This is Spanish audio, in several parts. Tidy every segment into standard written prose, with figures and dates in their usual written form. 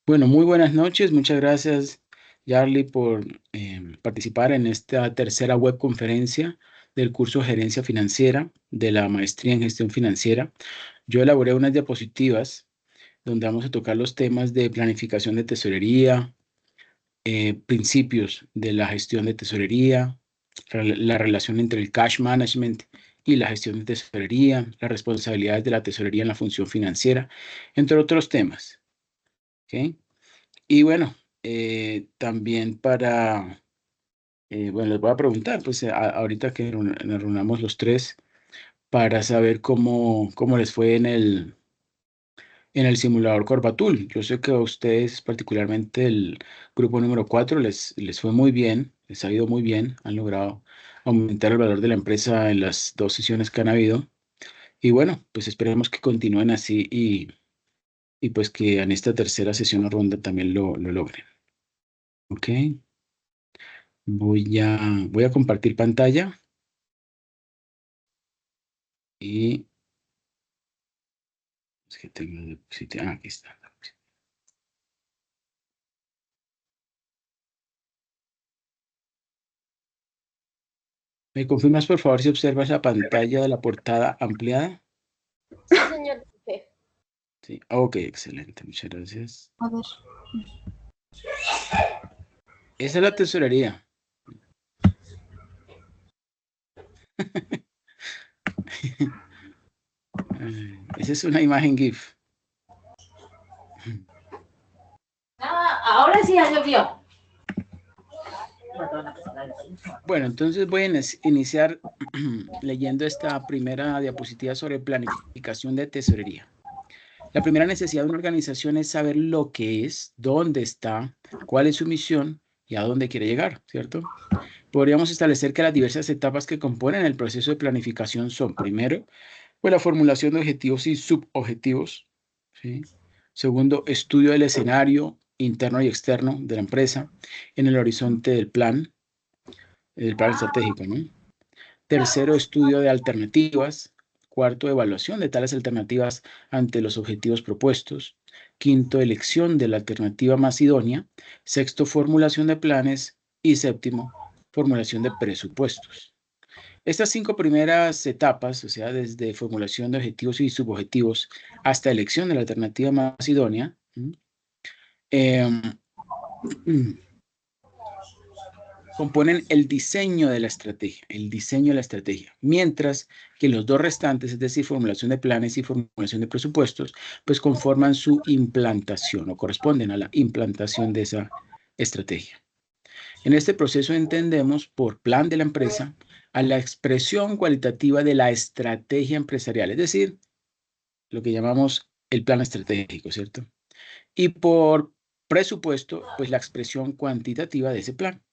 Bueno, muy buenas noches. Muchas gracias, Yarly, por participar en esta tercera webconferencia del curso Gerencia Financiera de la Maestría en Gestión Financiera. Yo elaboré unas diapositivas donde vamos a tocar los temas de planificación de tesorería, principios de la gestión de tesorería, la relación entre el cash management y la gestión de tesorería, las responsabilidades de la tesorería en la función financiera, entre otros temas. ¿Ok? Y bueno, también bueno, les voy a preguntar, pues ahorita que nos reunamos los tres para saber cómo les fue en el simulador Corbatul. Yo sé que a ustedes, particularmente el grupo número 4, les fue muy bien, les ha ido muy bien, han logrado aumentar el valor de la empresa en las dos sesiones que han habido. Y bueno, pues esperemos que continúen así y pues que en esta tercera sesión o ronda también lo logren. ¿Ok? Voy a compartir pantalla y es que tengo aquí está. ¿Me confirmas por favor si observas la pantalla de la portada ampliada? Sí, señor jefe. Sí, ok, excelente, muchas gracias. A ver. Esa es la tesorería. Esa es una imagen GIF. Ahora sí ya llovió. Bueno, entonces voy a iniciar leyendo esta primera diapositiva sobre planificación de tesorería. La primera necesidad de una organización es saber lo que es, dónde está, cuál es su misión y a dónde quiere llegar, ¿cierto? Podríamos establecer que las diversas etapas que componen el proceso de planificación son, primero, pues la formulación de objetivos y subobjetivos, ¿sí? Segundo, estudio del escenario interno y externo de la empresa en el horizonte del plan estratégico, ¿no? Tercero, estudio de alternativas. Cuarto, evaluación de tales alternativas ante los objetivos propuestos. Quinto, elección de la alternativa más idónea. Sexto, formulación de planes. Y séptimo, formulación de presupuestos. Estas 5 primeras etapas, o sea, desde formulación de objetivos y subobjetivos hasta elección de la alternativa más idónea, eh, componen el diseño de la estrategia, mientras que los dos restantes, es decir, formulación de planes y formulación de presupuestos, pues conforman su implantación o corresponden a la implantación de esa estrategia. En este proceso entendemos por plan de la empresa a la expresión cualitativa de la estrategia empresarial, es decir, lo que llamamos el plan estratégico, ¿cierto? Y por presupuesto, pues la expresión cuantitativa de ese plan.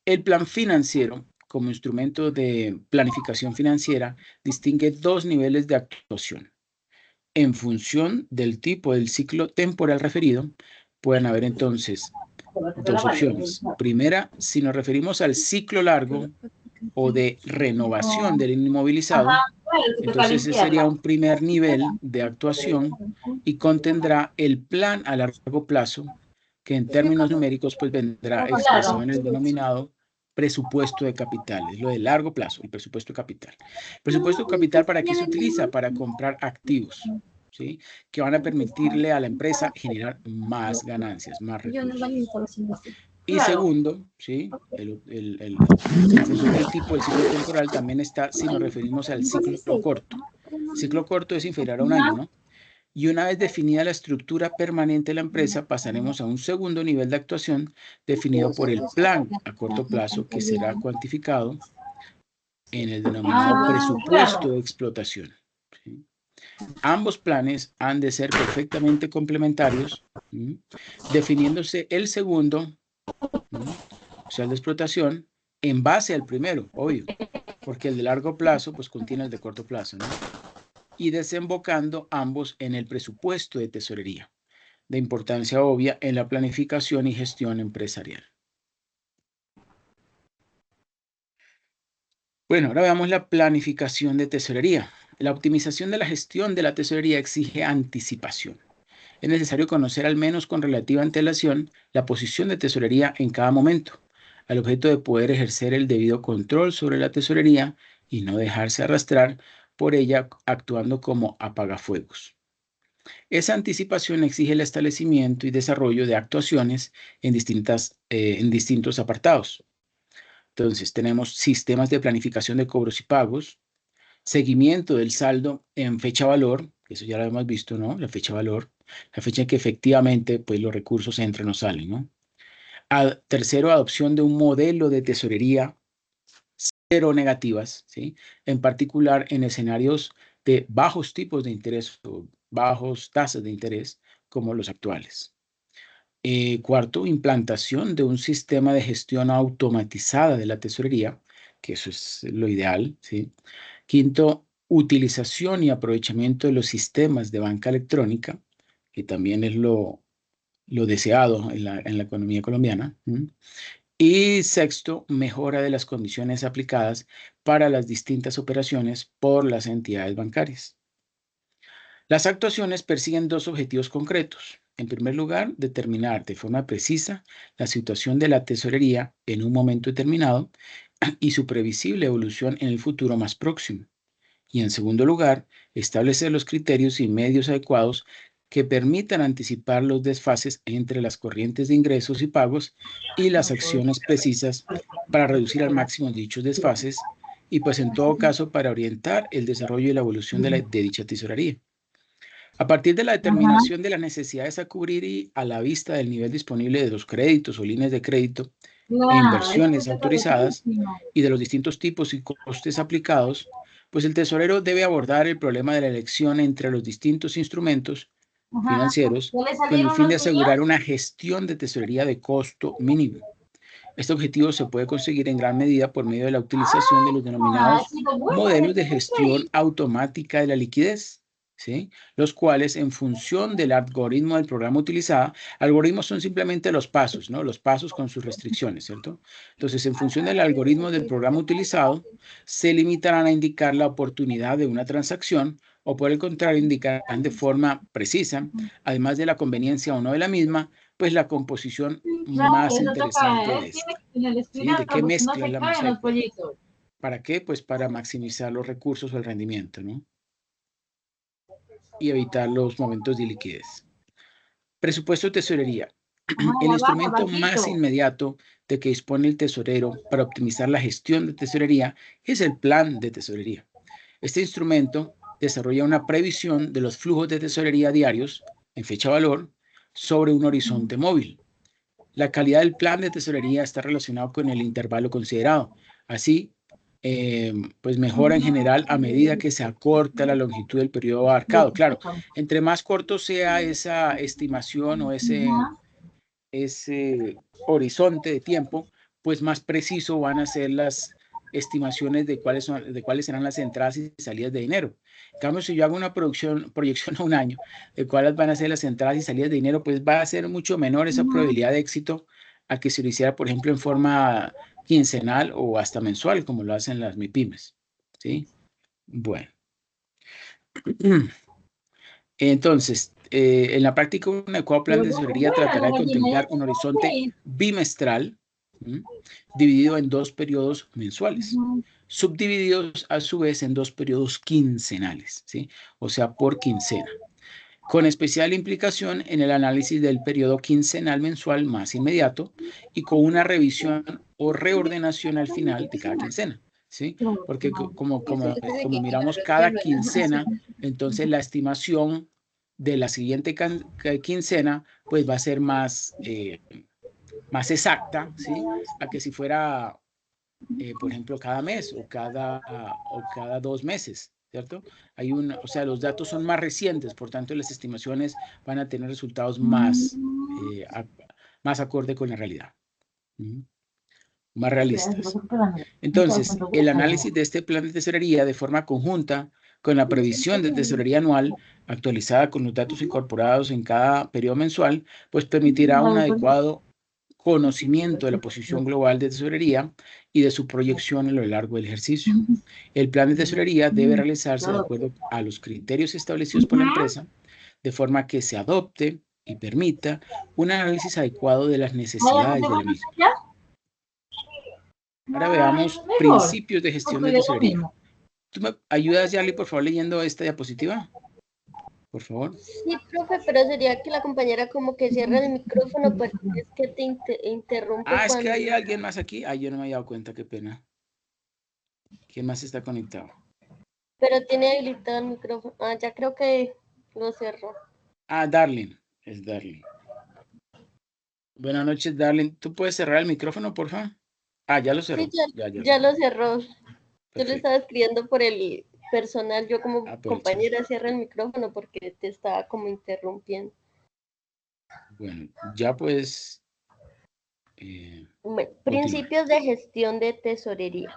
El plan financiero, como instrumento de planificación financiera, distingue dos niveles de actuación. En función del tipo del ciclo temporal referido, pueden haber entonces dos opciones. Primera, si nos referimos al ciclo largo o de renovación del inmovilizado, Ajá, bueno, te toca entonces ese sería limpiarla. un primer nivel de actuación y contendrá el plan a largo plazo, que en términos numéricos pues vendrá expresado Claro. en el denominado presupuesto de capital. Es lo de largo plazo, el presupuesto de capital. Presupuesto de capital, ¿para qué se utiliza? Para comprar activos, ¿sí? Que van a permitirle a la empresa generar más ganancias, más Yo en el recursos. baño estaba haciendo así. Y Claro. segundo, ¿sí? En función del tipo del ciclo temporal también está si nos referimos al ciclo corto. Ciclo corto es inferior a un año, ¿no? Y una vez definida la estructura permanente de la empresa, pasaremos a un segundo nivel de actuación definido por el plan a corto plazo, que será cuantificado en el denominado presupuesto Claro. de explotación, ¿sí? Ambos planes han de ser perfectamente complementarios, ¿sí? Definiéndose el segundo, o sea, el de explotación, en base al primero, obvio, porque el de largo plazo pues contiene el de corto plazo, ¿no? Y desembocando ambos en el presupuesto de tesorería, de importancia obvia en la planificación y gestión empresarial. Bueno, ahora veamos la planificación de tesorería. La optimización de la gestión de la tesorería exige anticipación. es necesario conocer al menos con relativa antelación la posición de tesorería en cada momento, al objeto de poder ejercer el debido control sobre la tesorería y no dejarse arrastrar por ella actuando como apagafuegos. Esa anticipación exige el establecimiento y desarrollo de actuaciones en distintos apartados. Entonces, tenemos sistemas de planificación de cobros y pagos, seguimiento del saldo en fecha valor, eso ya lo hemos visto, ¿no? La fecha valor, la fecha en que efectivamente pues, los recursos entran o salen, ¿no? Tercero, adopción de un modelo de tesorería cero negativas, ¿sí? En particular en escenarios de bajos tipos de interés o bajos tasas de interés como los actuales. Cuarto, implantación de un sistema de gestión automatizada de la tesorería, que eso es lo ideal, ¿sí? Quinto, utilización y aprovechamiento de los sistemas de banca electrónica, que también es lo deseado en la economía colombiana. Y sexto, mejora de las condiciones aplicadas para las distintas operaciones por las entidades bancarias. Las actuaciones persiguen dos objetivos concretos. En primer lugar, determinar de forma precisa la situación de la tesorería en un momento determinado y su previsible evolución en el futuro más próximo. Y en segundo lugar, establecer los criterios y medios adecuados que permitan anticipar los desfases entre las corrientes de ingresos y pagos y las acciones precisas para reducir al máximo dichos desfases y pues en todo caso para orientar el desarrollo y la evolución de dicha tesorería. A partir de la determinación de las necesidades a cubrir y a la vista del nivel disponible de los créditos o líneas de crédito e inversiones autorizadas y de los distintos tipos y costes aplicados, pues el tesorero debe abordar el problema de la elección entre los distintos instrumentos financieros con el fin de asegurar una gestión de tesorería de costo mínimo. Este objetivo se puede conseguir en gran medida por medio de la utilización de los denominados modelos de gestión automática de la liquidez, ¿sí? Los cuales, en función del algoritmo del programa utilizado, algoritmos son simplemente los pasos, ¿no? Los pasos con sus restricciones, ¿cierto? Entonces, en función del algoritmo del programa utilizado, se limitarán a indicar la oportunidad de una transacción o, por el contrario, indicarán de forma precisa, además de la conveniencia o no de la misma, pues la composición más interesante de esta. ¿Sí? ¿De qué mezcla la más adecuada? ¿Para qué? Pues para maximizar los recursos o el rendimiento, ¿no? Y evitar los momentos de liquidez. Presupuesto de tesorería. El instrumento más inmediato de que dispone el tesorero para optimizar la gestión de tesorería es el plan de tesorería. Este instrumento desarrolla una previsión de los flujos de tesorería diarios en fecha valor sobre un horizonte móvil. La calidad del plan de tesorería está relacionado con el intervalo considerado. Así, pues mejora en general a medida que se acorta la longitud del periodo abarcado. Claro, entre más corto sea esa estimación o ese horizonte de tiempo, pues más preciso van a ser las estimaciones de cuáles serán las entradas y salidas de dinero. En cambio, si yo hago una proyección a un año de cuáles van a ser las entradas y salidas de dinero, pues va a ser mucho menor esa probabilidad de éxito a que se lo hiciera, por ejemplo, en forma quincenal o hasta mensual, como lo hacen las MIPYMES. ¿Sí? Bueno. Entonces, en la práctica, un adecuado plan de tesorería tratará de contemplar un horizonte bimestral, dividido en 2 periodos mensuales, subdivididos a su vez en 2 periodos quincenales, ¿sí? O sea, por quincena, con especial implicación en el análisis del periodo quincenal mensual más inmediato y con una revisión o reordenación al final de cada quincena, ¿sí? Porque como miramos cada quincena, entonces la estimación de la siguiente quincena pues va a ser más exacta, ¿sí? A que si fuera, por ejemplo, cada mes o cada 2 meses, ¿cierto? O sea, los datos son más recientes, por tanto, las estimaciones van a tener resultados más acorde con la realidad, más realistas. Entonces, el análisis de este plan de tesorería de forma conjunta con la previsión de tesorería anual actualizada con los datos incorporados en cada periodo mensual, pues permitirá un adecuado conocimiento de la posición global de tesorería y de su proyección a lo largo del ejercicio. El plan de tesorería debe realizarse de acuerdo a los criterios establecidos por la empresa, de forma que se adopte y permita un análisis adecuado de las necesidades de la misma. Ahora veamos principios de gestión de tesorería. ¿Tú me ayudas, Yarly, por favor, leyendo esta diapositiva? Por favor. Sí, profe, pero sería que la compañera como que cierra el micrófono porque es que te interrumpe Es que cuando... hay alguien más aquí. Yo no me había dado cuenta, qué pena. ¿Quién más está conectado? Pero tiene habilitado el micrófono. Ya creo que lo cerró. Darling. Es Darling. Buenas noches, Darling. ¿Tú puedes cerrar el micrófono, por favor? Ya lo cerró. Sí, Ya lo cerró. Yo le Perfecto. estaba escribiendo por el personal. Yo como pero compañera cierra el micrófono porque te estaba como interrumpiendo. Bueno, ya pues... Principios de gestión de tesorería.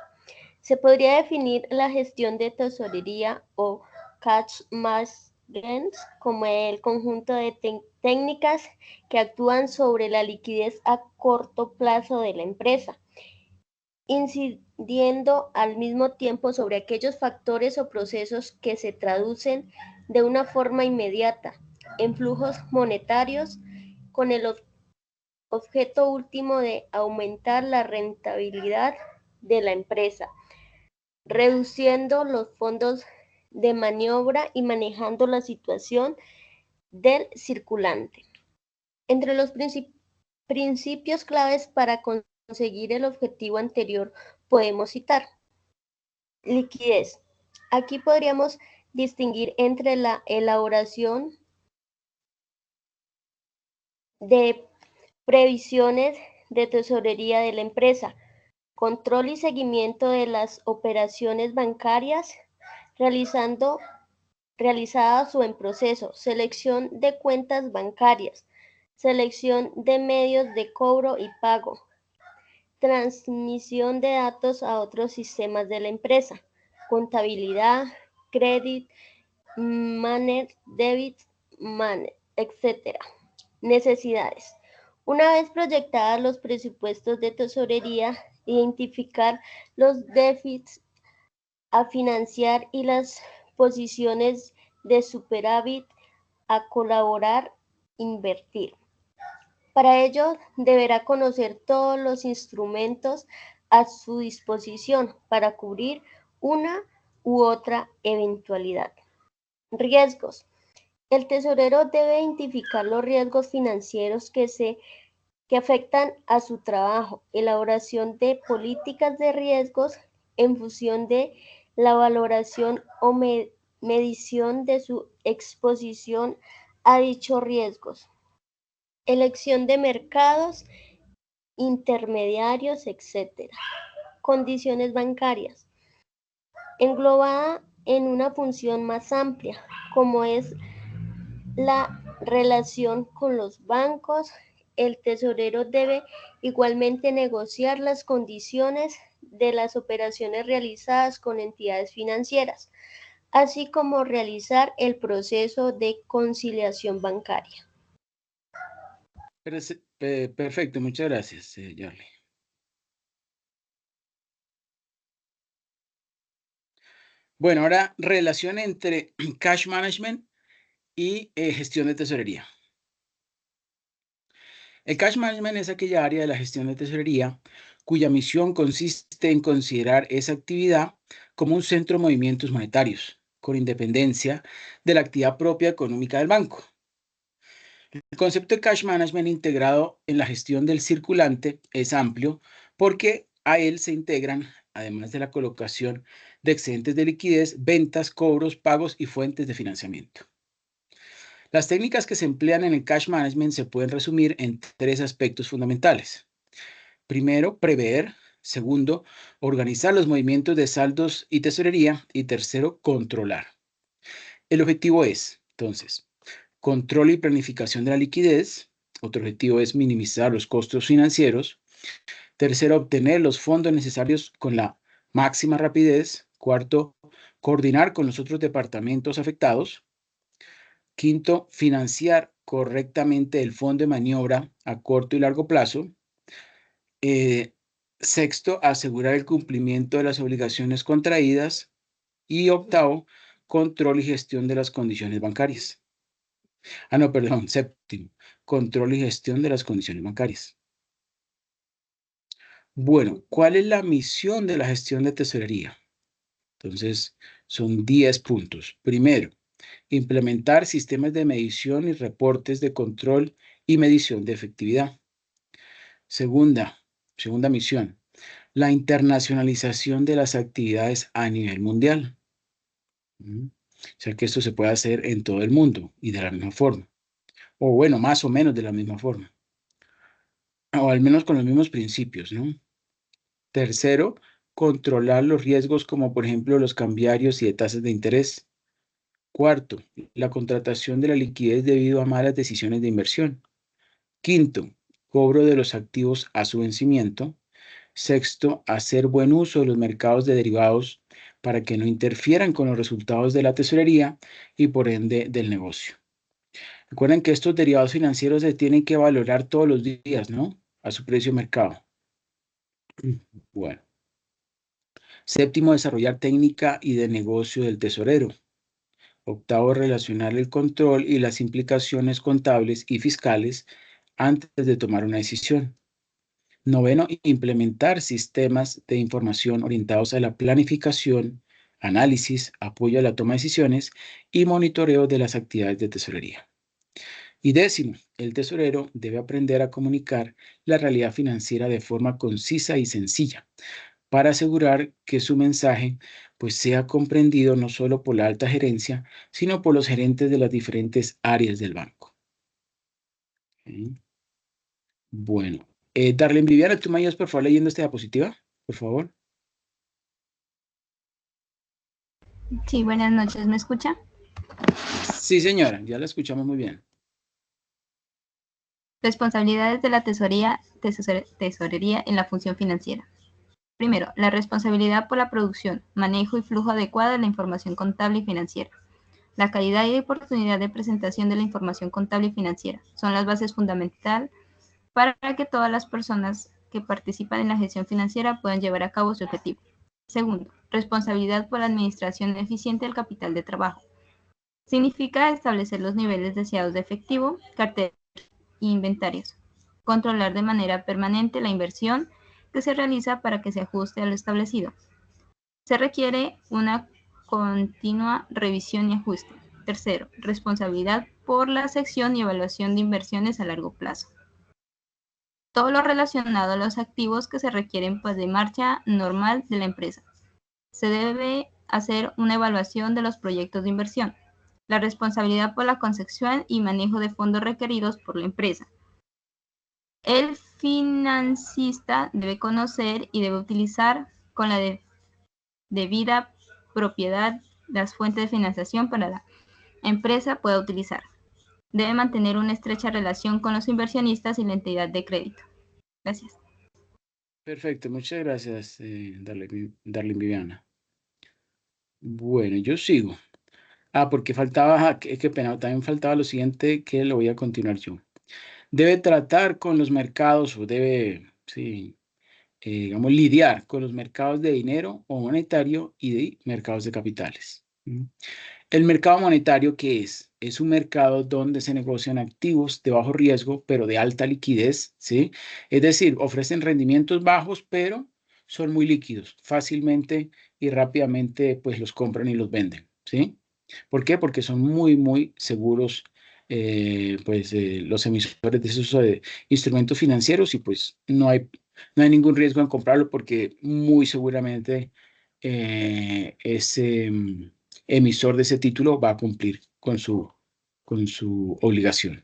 Se podría definir la gestión de tesorería o cash management como el conjunto de técnicas que actúan sobre la liquidez a corto plazo de la empresa, incidiendo al mismo tiempo sobre aquellos factores o procesos que se traducen de una forma inmediata en flujos monetarios con el objeto último de aumentar la rentabilidad de la empresa, reduciendo los fondos de maniobra y manejando la situación del circulante. Entre los principios claves para conseguir el objetivo anterior podemos citar liquidez. Aquí podríamos distinguir entre la elaboración de previsiones de tesorería de la empresa, control y seguimiento de las operaciones bancarias, realizadas o en proceso, selección de cuentas bancarias, selección de medios de cobro y pago, transmisión de datos a otros sistemas de la empresa, contabilidad, credit, debit, etc. Necesidades. Una vez proyectadas los presupuestos de tesorería, identificar los déficits a financiar y las posiciones de superávit a colaborar, invertir. Para ello, deberá conocer todos los instrumentos a su disposición para cubrir una u otra eventualidad. Riesgos. El tesorero debe identificar los riesgos financieros que afectan a su trabajo, elaboración de políticas de riesgos en función de la valoración o medición de su exposición a dichos riesgos, elección de mercados intermediarios, etc. Condiciones bancarias. Englobada en una función más amplia, como es la relación con los bancos, el tesorero debe igualmente negociar las condiciones de las operaciones realizadas con entidades financieras, así como realizar el proceso de conciliación bancaria. Perfecto, muchas gracias, Yarly. Bueno, ahora relación entre cash management y gestión de tesorería. El cash management es aquella área de la gestión de tesorería cuya misión consiste en considerar esa actividad como un centro de movimientos monetarios, con independencia de la actividad propia económica del banco. El concepto de cash management integrado en la gestión del circulante es amplio porque a él se integran, además de la colocación de excedentes de liquidez, ventas, cobros, pagos y fuentes de financiamiento. Las técnicas que se emplean en el cash management se pueden resumir en tres aspectos fundamentales. Primero, prever. Segundo, organizar los movimientos de saldos y tesorería. Y tercero, controlar. El objetivo es, entonces, control y planificación de la liquidez. Otro objetivo es minimizar los costos financieros. Tercero, obtener los fondos necesarios con la máxima rapidez. Cuarto, coordinar con los otros departamentos afectados. Quinto, financiar correctamente el fondo de maniobra a corto y largo plazo. Sexto, asegurar el cumplimiento de las obligaciones contraídas. Y octavo, control y gestión de las condiciones bancarias. No, perdón, séptimo, control y gestión de las condiciones bancarias. Bueno, ¿cuál es la misión de la gestión de tesorería? Entonces, son 10 puntos. Primero, implementar sistemas de medición y reportes de control y medición de efectividad. Segunda misión, la internacionalización de las actividades a nivel mundial. O sea que esto se puede hacer en todo el mundo y de la misma forma. O bueno, más o menos de la misma forma. O al menos con los mismos principios, ¿no? Tercero, controlar los riesgos como por ejemplo los cambiarios y de tasas de interés. Cuarto, la contratación de la liquidez debido a malas decisiones de inversión. Quinto, cobro de los activos a su vencimiento. Sexto, hacer buen uso de los mercados de derivados para que no interfieran con los resultados de la tesorería y por ende del negocio. Recuerden que estos derivados financieros se tienen que valorar todos los días, ¿no? A su precio de mercado. Bueno. Séptimo, desarrollar técnica y de negocio del tesorero. Octavo, relacionar el control y las implicaciones contables y fiscales antes de tomar una decisión. Noveno, implementar sistemas de información orientados a la planificación, análisis, apoyo a la toma de decisiones y monitoreo de las actividades de tesorería. Y décimo, el tesorero debe aprender a comunicar la realidad financiera de forma concisa y sencilla para asegurar que su mensaje pues sea comprendido no solo por la alta gerencia, sino por los gerentes de las diferentes áreas del banco. ¿Okay? Bueno, Darlene Viviana, ¿tú me ayudas por favor leyendo esta diapositiva? Por favor. Sí, buenas noches, ¿me escucha? Sí, señora, ya la escuchamos muy bien. Responsabilidades de la tesorería en la función financiera. Primero, la responsabilidad por la producción, manejo y flujo adecuado de la información contable y financiera. La calidad y oportunidad de presentación de la información contable y financiera son las bases fundamentales para que todas las personas que participan en la gestión financiera puedan llevar a cabo su objetivo. Segundo, responsabilidad por la administración eficiente del capital de trabajo. Significa establecer los niveles deseados de efectivo, cartera e inventarios. Controlar de manera permanente la inversión que se realiza para que se ajuste a lo establecido. Se requiere una continua revisión y ajuste. Tercero, responsabilidad por la sección y evaluación de inversiones a largo plazo. Todo lo relacionado a los activos que se requieren de marcha normal de la empresa. Se debe hacer una evaluación de los proyectos de inversión. La responsabilidad por la concepción y manejo de fondos requeridos por la empresa. El financista debe conocer y debe utilizar con la debida propiedad las fuentes de financiación para la empresa pueda utilizar. Debe mantener una estrecha relación con los inversionistas y la entidad de crédito. Gracias. Perfecto, muchas gracias, Darlene Viviana. Bueno, yo sigo. Porque faltaba, qué pena, también faltaba lo siguiente que lo voy a continuar yo. Debe tratar con los mercados o debe, sí, digamos, lidiar con los mercados de dinero o monetario y de mercados de capitales. El mercado monetario, ¿qué es? Es un mercado donde se negocian activos de bajo riesgo, pero de alta liquidez, ¿sí? Es decir, ofrecen rendimientos bajos, pero son muy líquidos. Fácilmente y rápidamente, pues, los compran y los venden, ¿sí? ¿Por qué? Porque son muy, muy seguros, los emisores de esos instrumentos financieros y pues no hay ningún riesgo en comprarlo porque muy seguramente ese emisor de ese título va a cumplir con su obligación,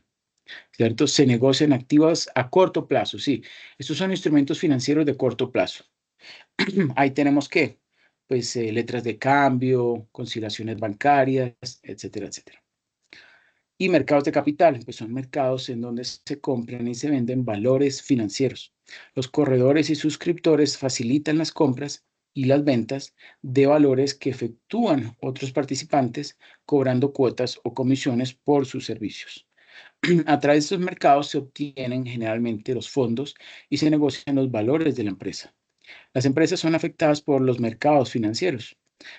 ¿cierto? Se negocian activos a corto plazo, sí. Estos son instrumentos financieros de corto plazo. Ahí tenemos que, pues, letras de cambio, conciliaciones bancarias, etcétera, etcétera. Y mercados de capital, pues son mercados en donde se compran y se venden valores financieros. Los corredores y suscriptores facilitan las compras y las ventas de valores que efectúan otros participantes cobrando cuotas o comisiones por sus servicios. A través de estos mercados se obtienen generalmente los fondos y se negocian los valores de la empresa. Las empresas son afectadas por los mercados financieros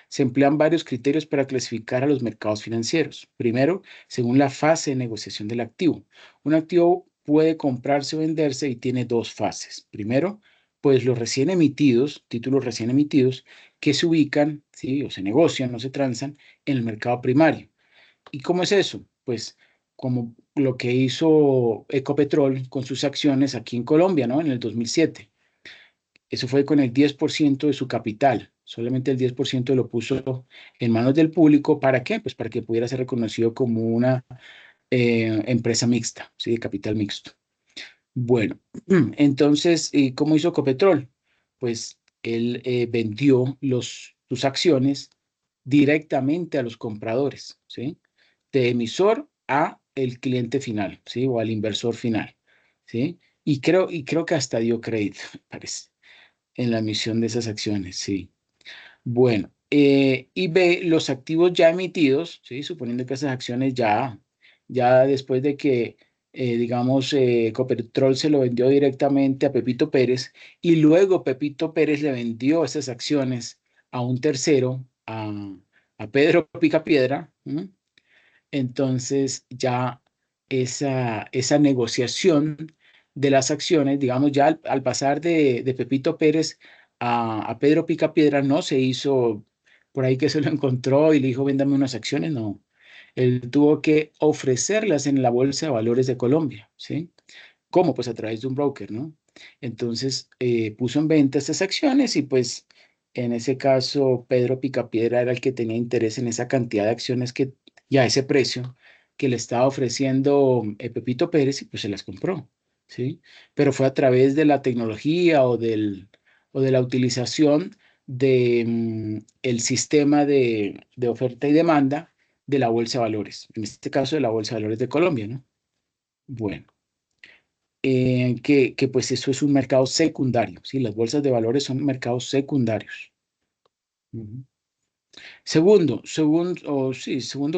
Se emplean varios criterios para clasificar a los mercados financieros. Primero, según la fase de negociación del activo. Un activo puede comprarse o venderse y tiene dos fases. Primero, pues los recién emitidos, títulos recién emitidos, que se ubican, ¿sí? O se negocian, no se transan, en el mercado primario. ¿Y cómo es eso? Pues como lo que hizo Ecopetrol con sus acciones aquí en Colombia, ¿no? En el 2007. Eso fue con el 10% de su capital. Solamente el 10% lo puso en manos del público. ¿Para qué? Pues para que pudiera ser reconocido como una empresa mixta, ¿sí? De capital mixto. Bueno, entonces, ¿cómo hizo Ecopetrol? Pues él vendió sus acciones directamente a los compradores, ¿sí? De emisor a el cliente final, ¿sí? O al inversor final, ¿sí? Y creo que hasta dio crédito, me parece, en la emisión de esas acciones, sí. Bueno, y ve los activos ya emitidos, ¿sí? Suponiendo que esas acciones ya después de que, digamos, Ecopetrol se lo vendió directamente a Pepito Pérez y luego Pepito Pérez le vendió esas acciones a un tercero, a Pedro Picapiedra. ¿M? Entonces ya esa negociación de las acciones, digamos, ya al pasar de Pepito Pérez a Pedro Picapiedra, no se hizo por ahí que se lo encontró y le dijo, véndame unas acciones, no. Él tuvo que ofrecerlas en la Bolsa de Valores de Colombia, ¿sí? ¿Cómo? Pues a través de un broker, ¿no? Entonces puso en venta estas acciones y pues en ese caso Pedro Picapiedra era el que tenía interés en esa cantidad de acciones y a ese precio que le estaba ofreciendo Pepito Pérez y pues se las compró, ¿sí? Pero fue a través de la tecnología o de la utilización de el sistema de oferta y demanda de la Bolsa de Valores, en este caso de la Bolsa de Valores de Colombia, ¿no? Bueno que pues eso es un mercado secundario, ¿sí? Las bolsas de valores son mercados secundarios. Ujú. Segundo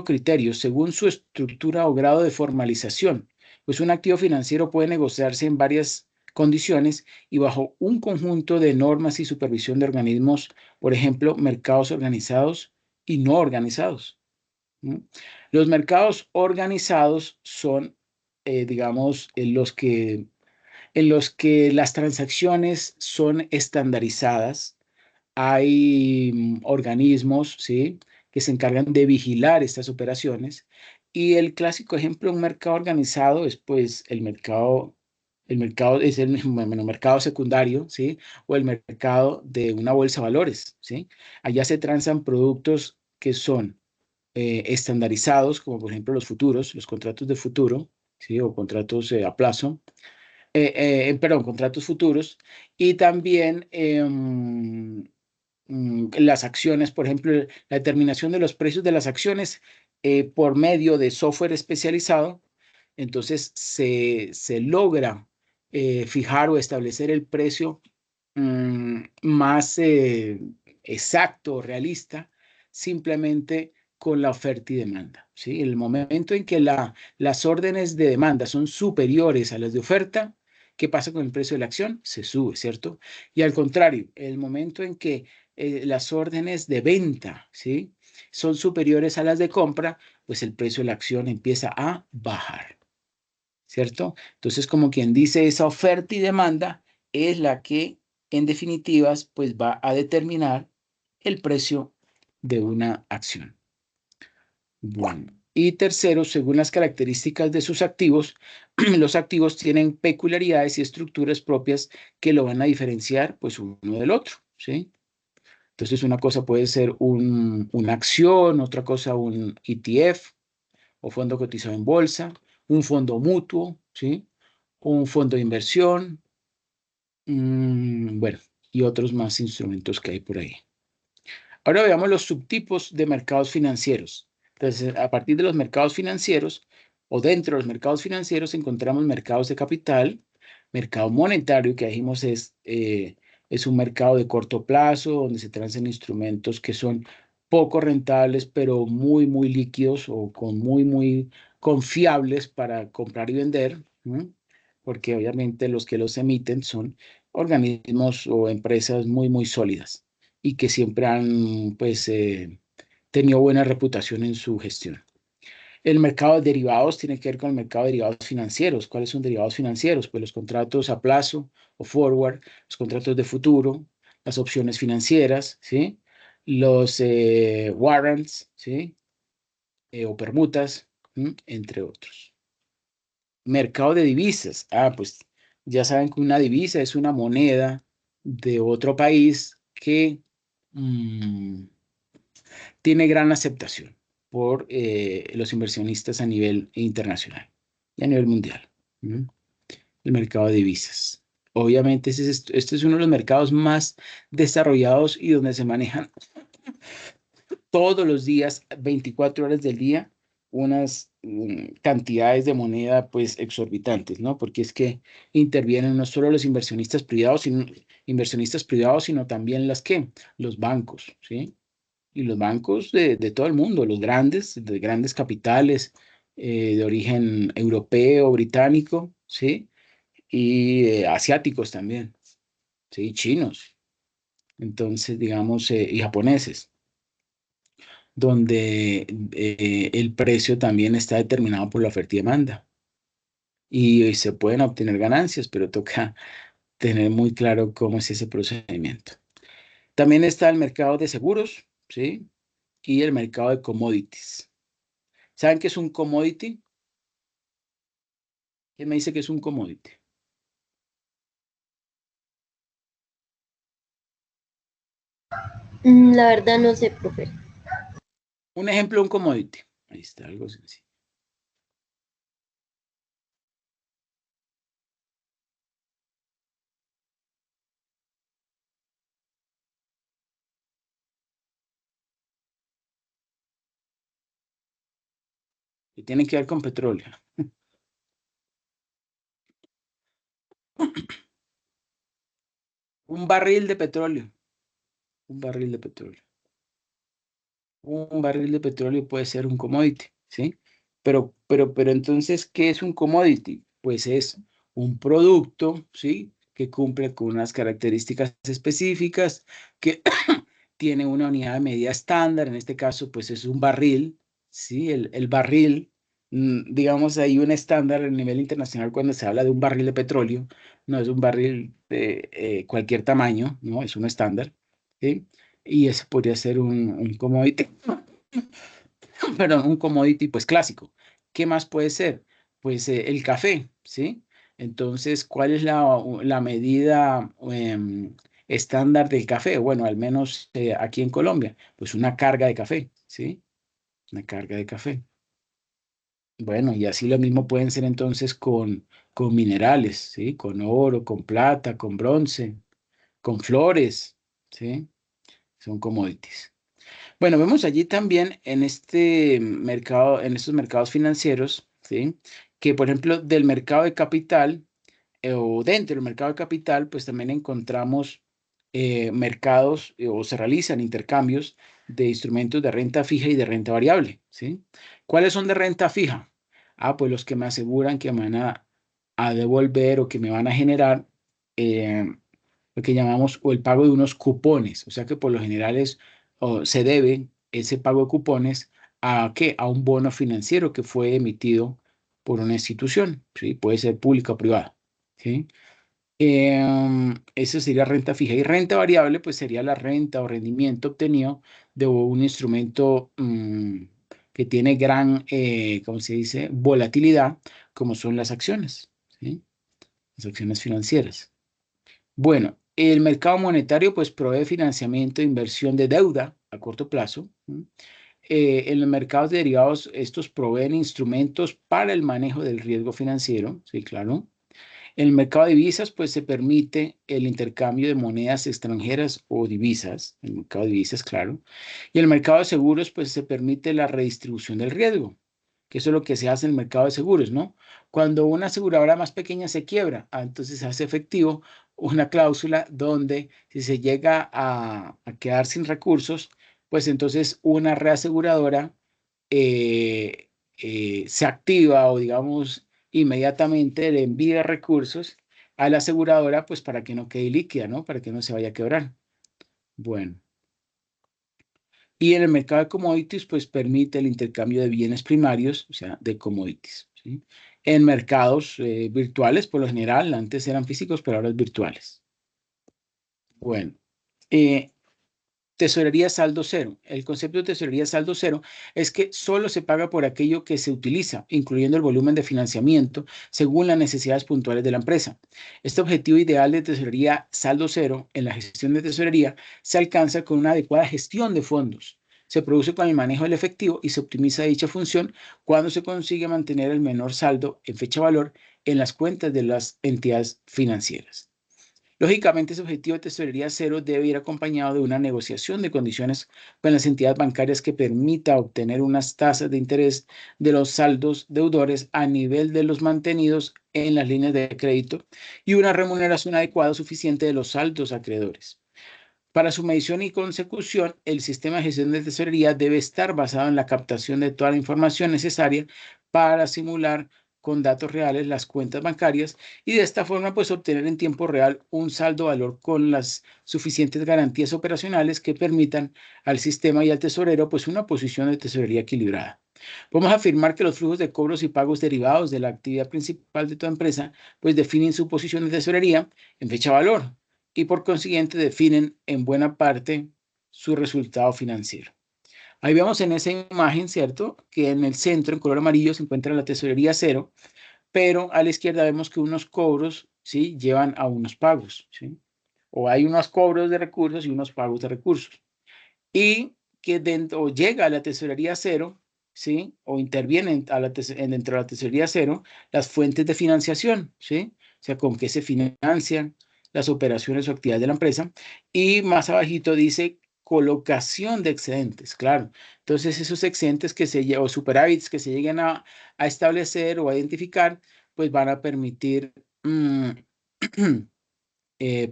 criterio, según su estructura o grado de formalización, pues un activo financiero puede negociarse en varias condiciones y bajo un conjunto de normas y supervisión de organismos, por ejemplo, mercados organizados y no organizados. ¿Mm? Los mercados organizados son, digamos, en los que las transacciones son estandarizadas. Hay organismos, ¿sí? Que se encargan de vigilar estas operaciones. Y el clásico ejemplo de un mercado organizado es pues el mercado es el bueno, mercado secundario, ¿sí? O el mercado de una bolsa de valores, ¿sí? Allá se transan productos que son estandarizados, como por ejemplo los futuros, los contratos de futuro, ¿sí? O contratos a plazo perdón, contratos futuros y también las acciones, por ejemplo, la determinación de los precios de las acciones por medio de software especializado, entonces se logra fijar o establecer el precio más exacto, realista, simplemente con la oferta y demanda, ¿sí? El momento en que las órdenes de demanda son superiores a las de oferta, ¿qué pasa con el precio de la acción? Se sube, ¿cierto? Y al contrario, el momento en que las órdenes de venta, ¿sí? Son superiores a las de compra, pues el precio de la acción empieza a bajar, ¿cierto? Entonces, como quien dice, esa oferta y demanda es la que, en definitivas, pues va a determinar el precio de una acción. Bueno, y tercero, según las características de sus activos, los activos tienen peculiaridades y estructuras propias que lo van a diferenciar, pues, uno del otro, ¿sí? Entonces, una cosa puede ser una acción, otra cosa un ETF o fondo cotizado en bolsa, un fondo mutuo, ¿sí? Un fondo de inversión, bueno, y otros más instrumentos que hay por ahí. Ahora veamos los subtipos de mercados financieros. Entonces, a partir de los mercados financieros o dentro de los mercados financieros encontramos mercados de capital, mercado monetario, que dijimos es un mercado de corto plazo donde se transan instrumentos que son poco rentables, pero muy, muy líquidos o muy confiables para comprar y vender, ¿m? Porque obviamente los que los emiten son organismos o empresas muy sólidas. y que siempre han pues tenido buena reputación en su gestión. El mercado de derivados tiene que ver con el mercado de derivados financieros. ¿Cuáles son derivados financieros? Pues los contratos a plazo o forward, los contratos de futuro, las opciones financieras, ¿sí? Los warrants, ¿sí? O permutas, entre otros. Mercado de divisas. Pues ya saben que una divisa es una moneda de otro país que tiene gran aceptación por los inversionistas a nivel internacional y a nivel mundial. El mercado de divisas. Obviamente este es uno de los mercados más desarrollados y donde se manejan todos los días, 24 horas del día, unas cantidades de moneda pues exorbitantes, ¿no? Porque es que intervienen no solo los inversionistas privados, sino también los bancos, ¿sí? Y los bancos de todo el mundo, los grandes, de grandes capitales, de origen europeo, británico, ¿sí? Y asiáticos también, ¿sí? Chinos, entonces, digamos, y japoneses, donde el precio también está determinado por la oferta y demanda. Y se pueden obtener ganancias, pero toca tener muy claro cómo es ese procedimiento. También está el mercado de seguros, ¿sí? Y el mercado de commodities. ¿Saben qué es un commodity? ¿Quién me dice que es un commodity? La verdad no sé, profe. Un ejemplo de un commodity. Ahí está, algo sencillo. Que tiene que ver con petróleo. Un barril de petróleo. Un barril de petróleo. Un barril de petróleo puede ser un commodity, ¿sí? Pero entonces, ¿qué es un commodity? Pues es un producto, ¿sí? Que cumple con unas características específicas, que tiene una unidad de medida estándar, en este caso, pues es un barril, ¿sí? El barril, digamos, hay un estándar a nivel internacional cuando se habla de un barril de petróleo, no es un barril de cualquier tamaño, ¿no? Es un estándar, ¿sí? Y ese podría ser un commodity, perdón, un commodity pues clásico. ¿Qué más puede ser? Pues el café, ¿sí? Entonces, ¿cuál es la medida estándar del café? Bueno, al menos aquí en Colombia, pues una carga de café, ¿sí? Una carga de café. Bueno, y así lo mismo pueden ser entonces con minerales, ¿sí? Con oro, con plata, con bronce, con flores, ¿sí? Son commodities. Bueno, vemos allí también en este mercado, en estos mercados financieros, ¿sí? Que por ejemplo del mercado de capital o dentro del mercado de capital, pues también encontramos mercados o se realizan intercambios de instrumentos de renta fija y de renta variable, ¿sí? ¿Cuáles son de renta fija? Pues los que me aseguran que me van a devolver o que me van a generar eh, lo que llamamos o el pago de unos cupones, o sea que por lo general se debe ese pago de cupones a ¿qué? A un bono financiero que fue emitido por una institución, ¿sí? Puede ser pública o privada, ¿sí? Eso sería renta fija. Y renta variable, pues sería la renta o rendimiento obtenido de un instrumento que tiene gran, ¿cómo se dice?, volatilidad, como son las acciones, ¿sí? Las acciones financieras. Bueno, el mercado monetario pues provee financiamiento e inversión de deuda a corto plazo. En los mercados de derivados, estos proveen instrumentos para el manejo del riesgo financiero, sí, claro. En el mercado de divisas, pues se permite el intercambio de monedas extranjeras o divisas, el mercado de divisas, claro. Y en el mercado de seguros, pues se permite la redistribución del riesgo, que eso es lo que se hace en el mercado de seguros, ¿no? Cuando una aseguradora más pequeña se quiebra, entonces se hace efectivo una cláusula donde si se llega a quedar sin recursos, pues entonces una reaseguradora se activa o digamos inmediatamente le envía recursos a la aseguradora pues para que no quede líquida, ¿no? Para que no se vaya a quebrar. Bueno, Y en el mercado de commodities, pues permite el intercambio de bienes primarios, o sea, de commodities, ¿sí? En mercados virtuales, por lo general, antes eran físicos, pero ahora es virtuales. Bueno, tesorería saldo cero. El concepto de tesorería saldo cero es que solo se paga por aquello que se utiliza, incluyendo el volumen de financiamiento, según las necesidades puntuales de la empresa. Este objetivo ideal de tesorería saldo cero en la gestión de tesorería se alcanza con una adecuada gestión de fondos. Se produce con el manejo del efectivo y se optimiza dicha función cuando se consigue mantener el menor saldo en fecha valor en las cuentas de las entidades financieras. Lógicamente, ese objetivo de tesorería cero debe ir acompañado de una negociación de condiciones con las entidades bancarias que permita obtener unas tasas de interés de los saldos deudores a nivel de los mantenidos en las líneas de crédito y una remuneración adecuada o suficiente de los saldos acreedores. Para su medición y consecución, el sistema de gestión de tesorería debe estar basado en la captación de toda la información necesaria para simular con datos reales las cuentas bancarias y de esta forma pues obtener en tiempo real un saldo valor con las suficientes garantías operacionales que permitan al sistema y al tesorero pues una posición de tesorería equilibrada. Podemos afirmar que los flujos de cobros y pagos derivados de la actividad principal de toda empresa pues definen su posición de tesorería en fecha valor y por consiguiente definen en buena parte su resultado financiero. Ahí vemos en esa imagen, ¿cierto? Que en el centro, en color amarillo, se encuentra la tesorería cero, pero a la izquierda vemos que unos cobros, ¿sí? Llevan a unos pagos, ¿sí? O hay unos cobros de recursos y unos pagos de recursos. Y que dentro, llega a la tesorería cero, ¿sí? O intervienen dentro de la tesorería cero las fuentes de financiación, ¿sí? O sea, con qué se financian las operaciones o actividades de la empresa. Y más abajito dice colocación de excedentes, claro. Entonces, esos excedentes o superávits que se lleguen a establecer o a identificar, pues van a permitir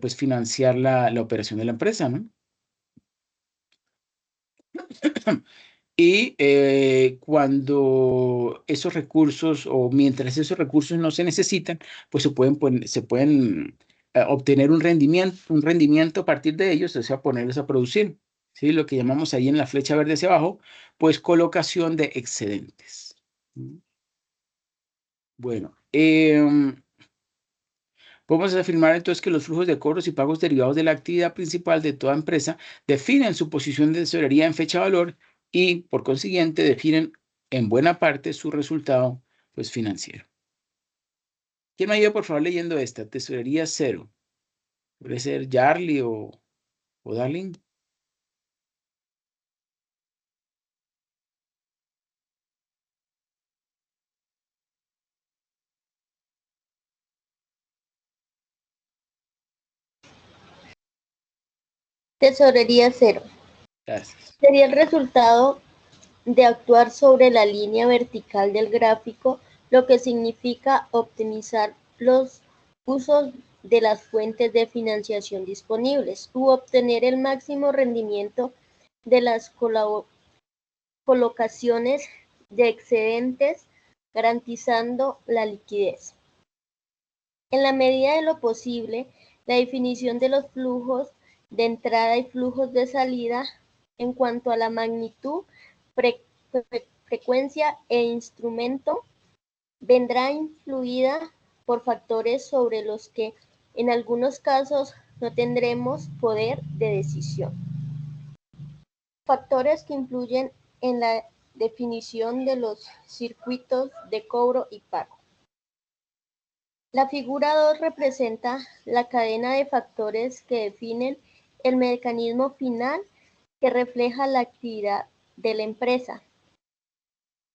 pues financiar la operación de la empresa, ¿no? Y cuando esos recursos o mientras esos recursos no se necesitan, pues se pueden obtener un rendimiento a partir de ellos, o sea, ponerlos a producir. ¿Sí? Lo que llamamos ahí en la flecha verde hacia abajo, pues colocación de excedentes. Bueno, podemos afirmar entonces que los flujos de cobros y pagos derivados de la actividad principal de toda empresa definen su posición de tesorería en fecha valor y, por consiguiente, definen en buena parte su resultado pues, financiero. ¿Quién me ayuda, por favor, leyendo esta? Tesorería cero. Puede ser Charlie o Darling. Tesorería cero. Gracias. Sería el resultado de actuar sobre la línea vertical del gráfico, lo que significa optimizar los usos de las fuentes de financiación disponibles u obtener el máximo rendimiento de las colocaciones de excedentes, garantizando la liquidez. En la medida de lo posible, la definición de los flujos de entrada y flujos de salida en cuanto a la magnitud, frecuencia e instrumento vendrá influida por factores sobre los que en algunos casos no tendremos poder de decisión. Factores que influyen en la definición de los circuitos de cobro y pago. La figura 2 representa la cadena de factores que definen el mecanismo final que refleja la actividad de la empresa,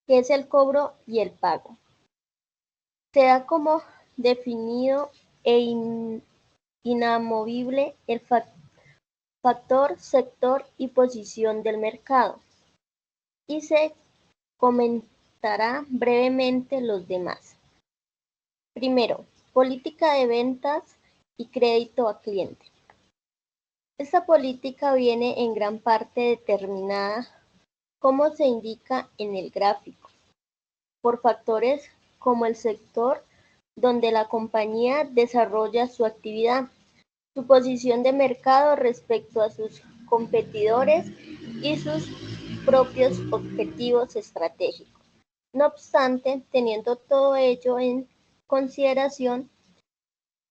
que es el cobro y el pago. Se da como definido e inamovible el factor, sector y posición del mercado, y se comentará brevemente los demás. Primero, política de ventas y crédito a cliente. Esta política viene en gran parte determinada, como se indica en el gráfico, por factores como el sector donde la compañía desarrolla su actividad, su posición de mercado respecto a sus competidores y sus propios objetivos estratégicos. No obstante, teniendo todo ello en consideración,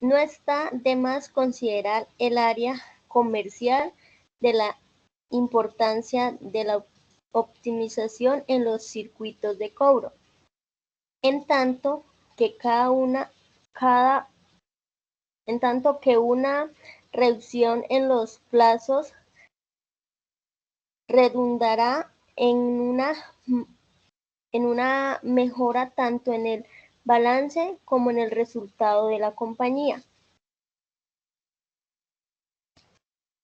no está de más considerar el área comercial de la importancia de la optimización en los circuitos de cobro, en tanto que una reducción en los plazos redundará en una mejora tanto en el balance como en el resultado de la compañía.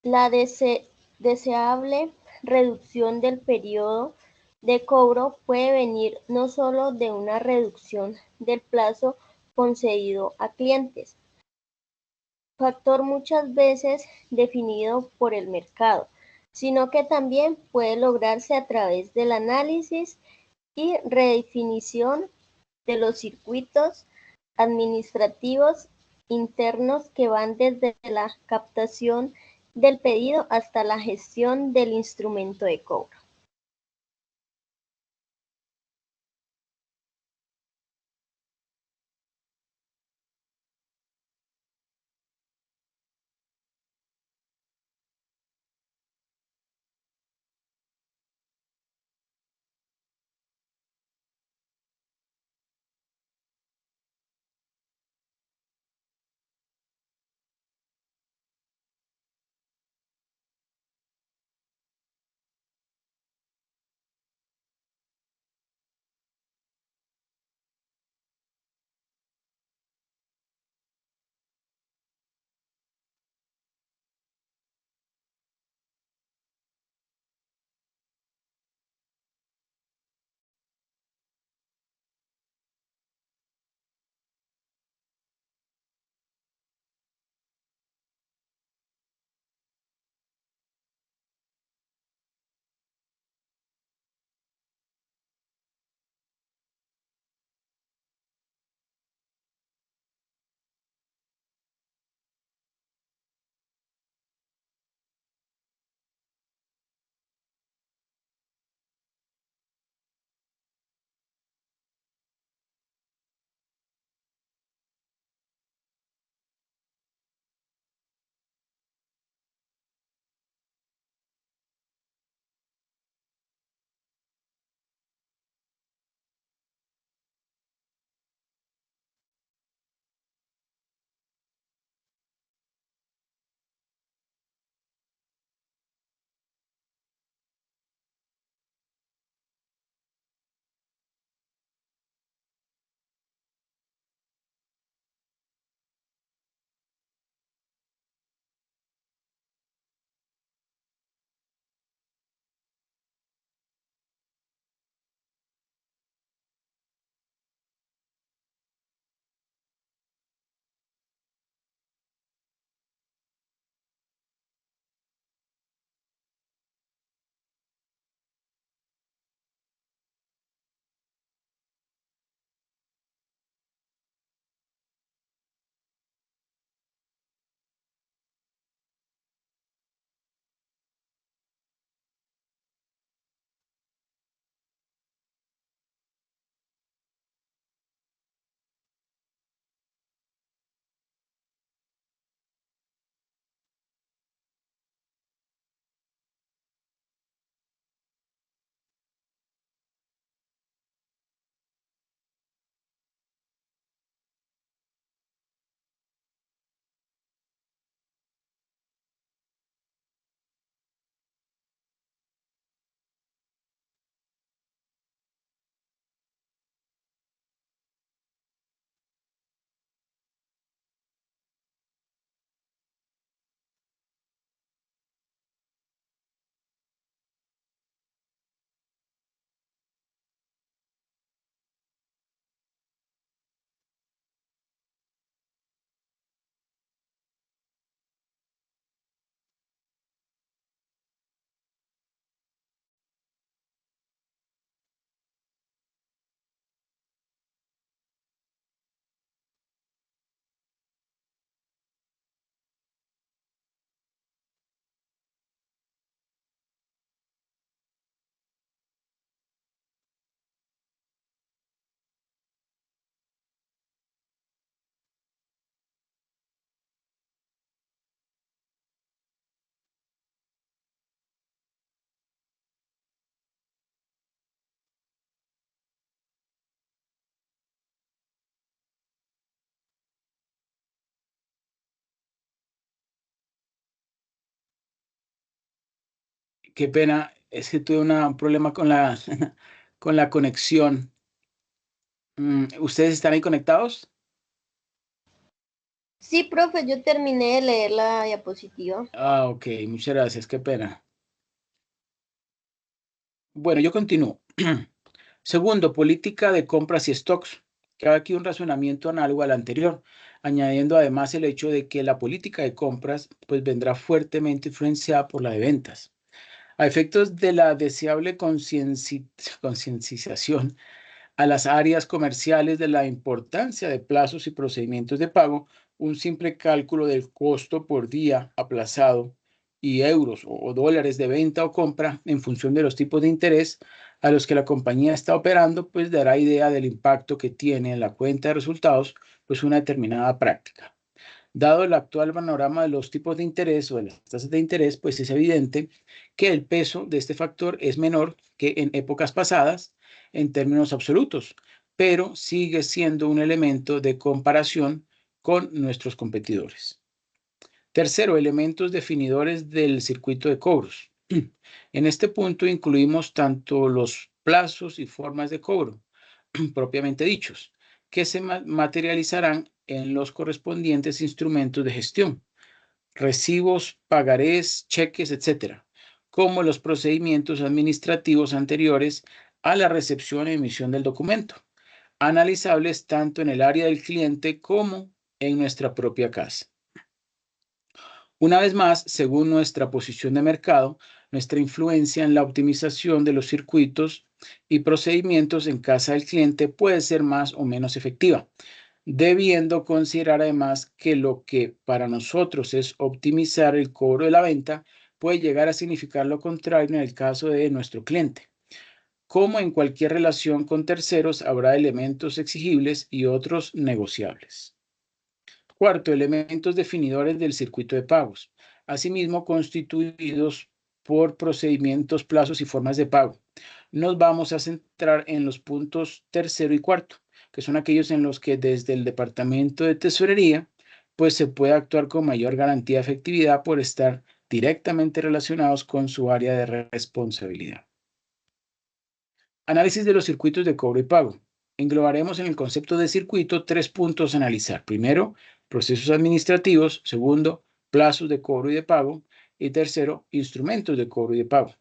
La deseable reducción del periodo de cobro puede venir no solo de una reducción del plazo concedido a clientes, factor muchas veces definido por el mercado, sino que también puede lograrse a través del análisis y redefinición de los circuitos administrativos internos que van desde la captación del pedido hasta la gestión del instrumento de cobro. Qué pena, es que tuve un problema con la, con la conexión. ¿Ustedes están ahí conectados? Sí, profe, yo terminé de leer la diapositiva. Ah, ok, muchas gracias, qué pena. Bueno, yo continúo. Segundo, política de compras y stocks. Cabe aquí un razonamiento análogo al anterior, añadiendo además el hecho de que la política de compras pues vendrá fuertemente influenciada por la de ventas. A efectos de la deseable concienciación a las áreas comerciales de la importancia de plazos y procedimientos de pago, un simple cálculo del costo por día aplazado y euros o dólares de venta o compra en función de los tipos de interés a los que la compañía está operando, pues dará idea del impacto que tiene en la cuenta de resultados, pues una determinada práctica. Dado el actual panorama de los tipos de interés o de las tasas de interés, pues es evidente que el peso de este factor es menor que en épocas pasadas en términos absolutos, pero sigue siendo un elemento de comparación con nuestros competidores. Tercero, elementos definidores del circuito de cobros. En este punto incluimos tanto los plazos y formas de cobro propiamente dichos, que se materializarán en los correspondientes instrumentos de gestión, recibos, pagarés, cheques, etcétera, como los procedimientos administrativos anteriores a la recepción e emisión del documento, analizables tanto en el área del cliente como en nuestra propia casa. Una vez más, según nuestra posición de mercado, nuestra influencia en la optimización de los circuitos y procedimientos en casa del cliente puede ser más o menos efectiva, debiendo considerar además que lo que para nosotros es optimizar el cobro de la venta puede llegar a significar lo contrario en el caso de nuestro cliente. Como en cualquier relación con terceros, habrá elementos exigibles y otros negociables. Cuarto, elementos definidores del circuito de pagos, asimismo constituidos por procedimientos, plazos y formas de pago. Nos vamos a centrar en los puntos tercero y cuarto, que son aquellos en los que desde el Departamento de Tesorería, pues se puede actuar con mayor garantía de efectividad por estar directamente relacionados con su área de responsabilidad. Análisis de los circuitos de cobro y pago. Englobaremos en el concepto de circuito 3 puntos a analizar. Primero, procesos administrativos. Segundo, plazos de cobro y de pago. Y tercero, instrumentos de cobro y de pago.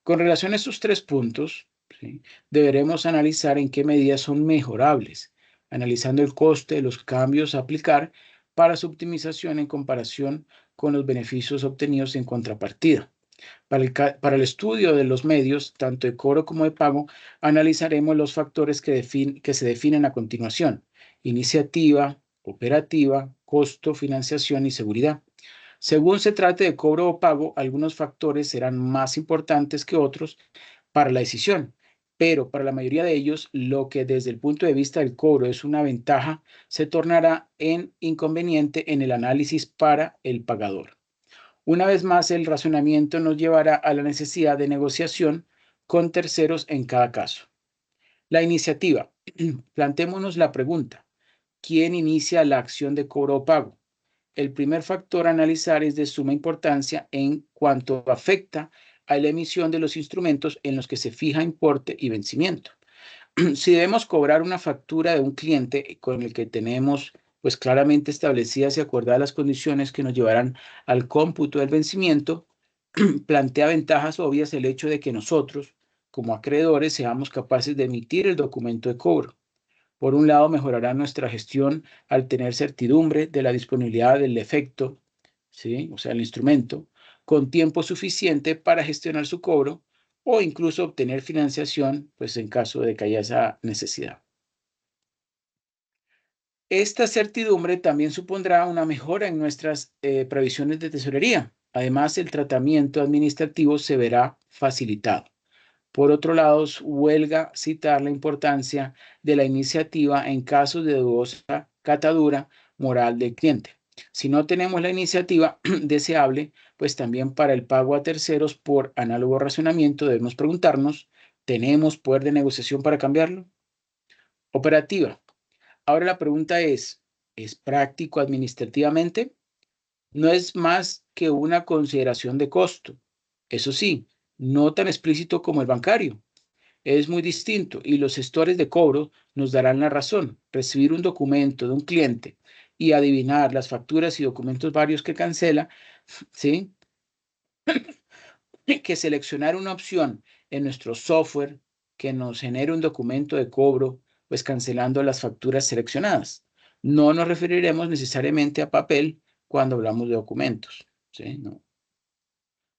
Con relación a estos 3 puntos, ¿sí?, deberemos analizar en qué medidas son mejorables, analizando el coste de los cambios a aplicar para su optimización en comparación con los beneficios obtenidos en contrapartida. Para el estudio de los medios, tanto de cobro como de pago, analizaremos los factores que se definen a continuación: iniciativa, operativa, costo, financiación y seguridad. Según se trate de cobro o pago, algunos factores serán más importantes que otros para la decisión, pero para la mayoría de ellos, lo que desde el punto de vista del cobro es una ventaja, se tornará en inconveniente en el análisis para el pagador. Una vez más, el razonamiento nos llevará a la necesidad de negociación con terceros en cada caso. La iniciativa. Plantémonos la pregunta: ¿quién inicia la acción de cobro o pago? El primer factor a analizar es de suma importancia en cuanto afecta a la emisión de los instrumentos en los que se fija importe y vencimiento. Si debemos cobrar una factura de un cliente con el que tenemos pues claramente establecidas y acordadas las condiciones que nos llevarán al cómputo del vencimiento, plantea ventajas obvias el hecho de que nosotros, como acreedores, seamos capaces de emitir el documento de cobro. Por un lado, mejorará nuestra gestión al tener certidumbre de la disponibilidad del efecto, ¿sí?, o sea, el instrumento, con tiempo suficiente para gestionar su cobro o incluso obtener financiación, pues en caso de que haya esa necesidad. Esta certidumbre también supondrá una mejora en nuestras previsiones de tesorería. Además, el tratamiento administrativo se verá facilitado. Por otro lado, huelga citar la importancia de la iniciativa en casos de dudosa catadura moral del cliente. Si no tenemos la iniciativa deseable, pues también para el pago a terceros por análogo razonamiento debemos preguntarnos: ¿tenemos poder de negociación para cambiarlo? Operativa. Ahora la pregunta ¿es práctico administrativamente? No es más que una consideración de costo. Eso sí, no tan explícito como el bancario. Es muy distinto y los gestores de cobro nos darán la razón. Recibir un documento de un cliente y adivinar las facturas y documentos varios que cancela, ¿sí? Que seleccionar una opción en nuestro software que nos genere un documento de cobro, pues cancelando las facturas seleccionadas. No nos referiremos necesariamente a papel cuando hablamos de documentos, ¿sí? No.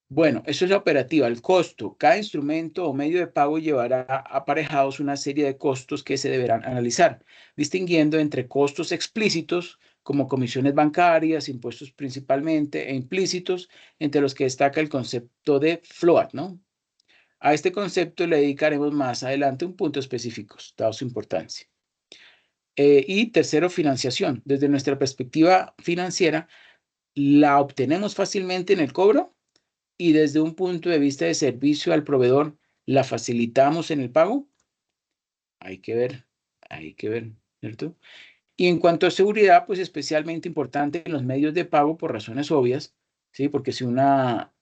Bueno, eso es la operativa, el costo. Cada instrumento o medio de pago llevará aparejados una serie de costos que se deberán analizar, distinguiendo entre costos explícitos, como comisiones bancarias, impuestos principalmente, e implícitos, entre los que destaca el concepto de float, ¿no? A este concepto le dedicaremos más adelante un punto específico, dado su importancia. Y tercero, financiación. Desde nuestra perspectiva financiera, la obtenemos fácilmente en el cobro y desde un punto de vista de servicio al proveedor, ¿la facilitamos en el pago? Hay que ver, ¿cierto? Y en cuanto a seguridad, pues especialmente importante en los medios de pago por razones obvias, ¿sí? Porque si una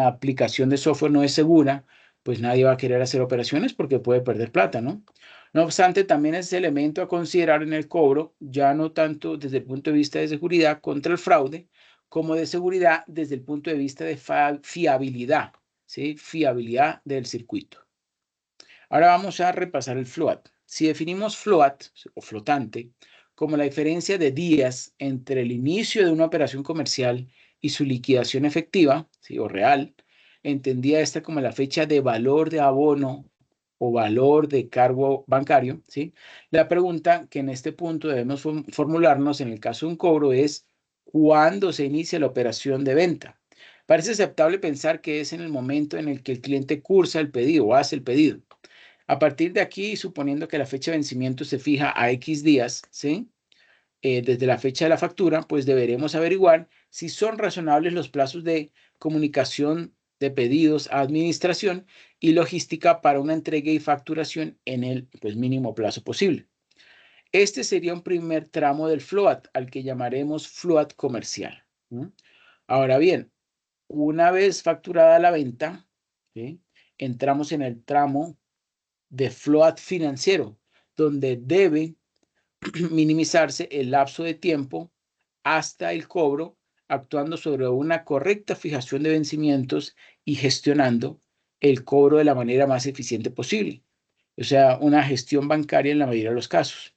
aplicación de software no es segura, pues nadie va a querer hacer operaciones porque puede perder plata, ¿no? No obstante, también es elemento a considerar en el cobro, ya no tanto desde el punto de vista de seguridad contra el fraude, como de seguridad desde el punto de vista de fiabilidad, ¿sí? Fiabilidad del circuito. Ahora vamos a repasar el float. Si definimos float o flotante como la diferencia de días entre el inicio de una operación comercial y su liquidación efectiva, ¿sí? O real, entendía esta como la fecha de valor de abono o valor de cargo bancario, ¿sí? La pregunta que en este punto debemos formularnos en el caso de un cobro es ¿cuándo se inicia la operación de venta? Parece aceptable pensar que es en el momento en el que el cliente cursa el pedido o hace el pedido. A partir de aquí, suponiendo que la fecha de vencimiento se fija a X días, ¿sí? Desde la fecha de la factura, pues deberemos averiguar si son razonables los plazos de comunicación de pedidos a administración y logística para una entrega y facturación en el pues, mínimo plazo posible. Este sería un primer tramo del float, al que llamaremos float comercial. Ahora bien, una vez facturada la venta, ¿sí? Entramos en el tramo de float financiero, donde debe minimizarse el lapso de tiempo hasta el cobro, actuando sobre una correcta fijación de vencimientos y gestionando el cobro de la manera más eficiente posible. O sea, una gestión bancaria en la mayoría de los casos.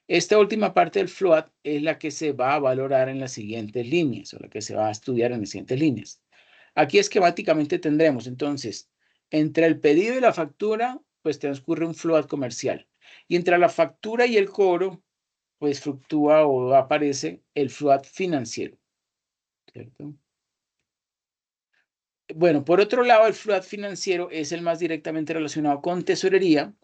Esta última parte del float es la que se va a valorar en las siguientes líneas, o la que se va a estudiar en las siguientes líneas. Aquí esquemáticamente tendremos, entonces, entre el pedido y la factura, pues transcurre un float comercial. Y entre la factura y el cobro, pues fluctúa o aparece el float financiero, ¿cierto? Bueno, por otro lado, el float financiero es el más directamente relacionado con tesorería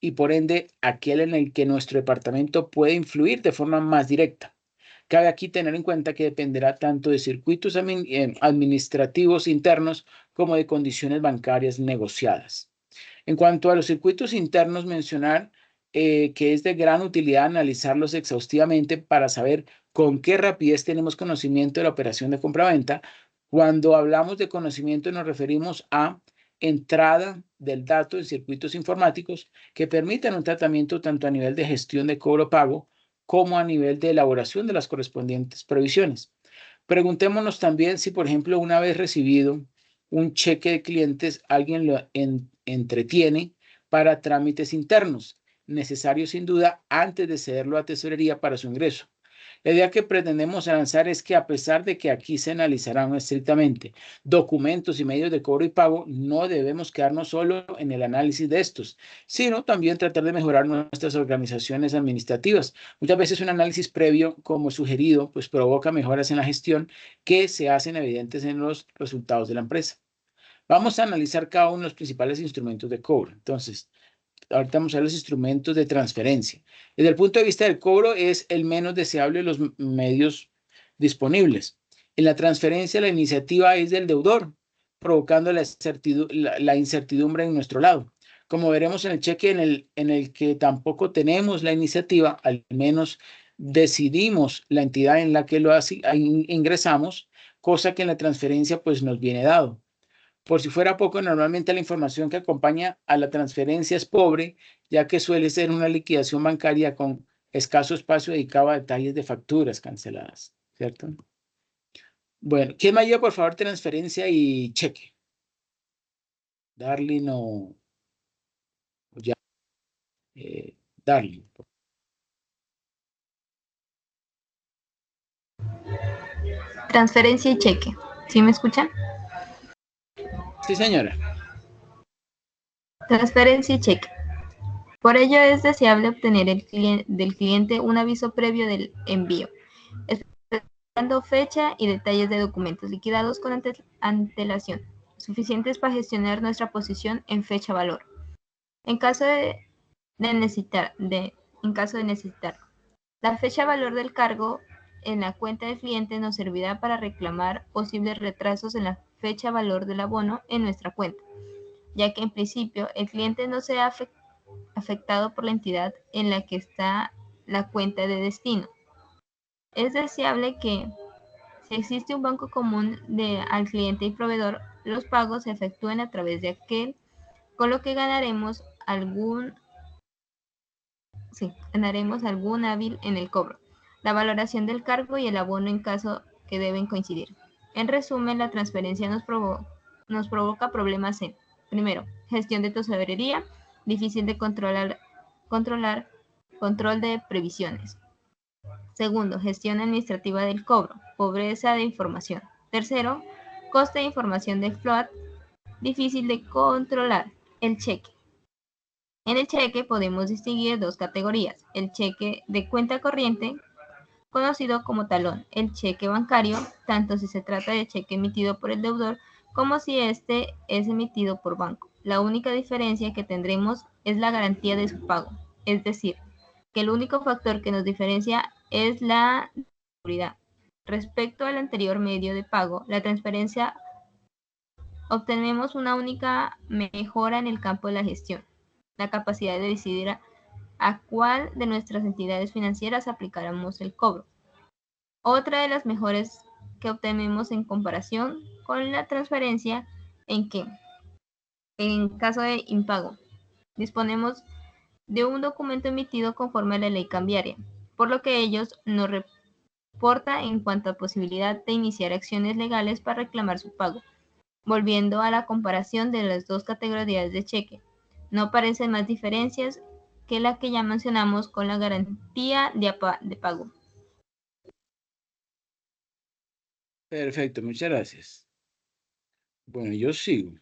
y por ende aquel en el que nuestro departamento puede influir de forma más directa. Cabe aquí tener en cuenta que dependerá tanto de circuitos administrativos internos como de condiciones bancarias negociadas. En cuanto a los circuitos internos, mencionar que es de gran utilidad analizarlos exhaustivamente para saber con qué rapidez tenemos conocimiento de la operación de compraventa. Cuando hablamos de conocimiento nos referimos a entrada del dato en circuitos informáticos que permitan un tratamiento tanto a nivel de gestión de cobro-pago como a nivel de elaboración de las correspondientes previsiones. Preguntémonos también si, por ejemplo, una vez recibido un cheque de clientes, alguien lo entretiene para trámites internos, necesarios sin duda antes de cederlo a tesorería para su ingreso. La idea que pretendemos lanzar es que a pesar de que aquí se analizarán estrictamente documentos y medios de cobro y pago, no debemos quedarnos solo en el análisis de estos, sino también tratar de mejorar nuestras organizaciones administrativas. Muchas veces un análisis previo, como sugerido, pues provoca mejoras en la gestión que se hacen evidentes en los resultados de la empresa. Vamos a analizar cada uno de los principales instrumentos de cobro. Entonces, ahorita vamos a ver los instrumentos de transferencia. Desde el punto de vista del cobro, es el menos deseable de los medios disponibles. En la transferencia, la iniciativa es del deudor, provocando la incertidumbre en nuestro lado. Como veremos en el cheque en el que tampoco tenemos la iniciativa, al menos decidimos la entidad en la que lo ingresamos, cosa que en la transferencia pues nos viene dado. Por si fuera poco, normalmente la información que acompaña a la transferencia es pobre, ya que suele ser una liquidación bancaria con escaso espacio dedicado a detalles de facturas canceladas, ¿cierto? Bueno, ¿quién me ayuda, por favor, transferencia y cheque? Darling o ya. Darling. Transferencia y cheque. ¿Sí me escuchan? Sí, señora. Transferencia y cheque. Por ello es deseable obtener del cliente un aviso previo del envío, especificando fecha y detalles de documentos liquidados con antelación, suficientes para gestionar nuestra posición en fecha-valor. En caso de necesitar, la fecha-valor del cargo en la cuenta del cliente nos servirá para reclamar posibles retrasos en la fecha-valor del abono en nuestra cuenta, ya que en principio el cliente no se ha afectado por la entidad en la que está la cuenta de destino. Es deseable que, si existe un banco común al cliente y proveedor, los pagos se efectúen a través de aquel, con lo que ganaremos algún hábil en el cobro, la valoración del cargo y el abono en caso que deben coincidir. En resumen, la transferencia nos provoca problemas en, primero, gestión de tesorería, difícil de control de previsiones. Segundo, gestión administrativa del cobro, pobreza de información. Tercero, coste de información del float, difícil de controlar. El cheque. En el cheque podemos distinguir dos categorías: el cheque de cuenta corriente, conocido como talón, el cheque bancario, tanto si se trata de cheque emitido por el deudor como si este es emitido por banco. La única diferencia que tendremos es la garantía de su pago, es decir, que el único factor que nos diferencia es la seguridad. Respecto al anterior medio de pago, la transferencia, obtenemos una única mejora en el campo de la gestión: la capacidad de decidir a cuál de nuestras entidades financieras aplicáramos el cobro. Otra de las mejores que obtenemos en comparación con la transferencia en que, en caso de impago, disponemos de un documento emitido conforme a la ley cambiaria, por lo que ellos nos reporta en cuanto a posibilidad de iniciar acciones legales para reclamar su pago. Volviendo a la comparación de las dos categorías de cheque, no aparecen más diferencias que la que ya mencionamos con la garantía de pago. Perfecto, muchas gracias. Bueno, yo sigo.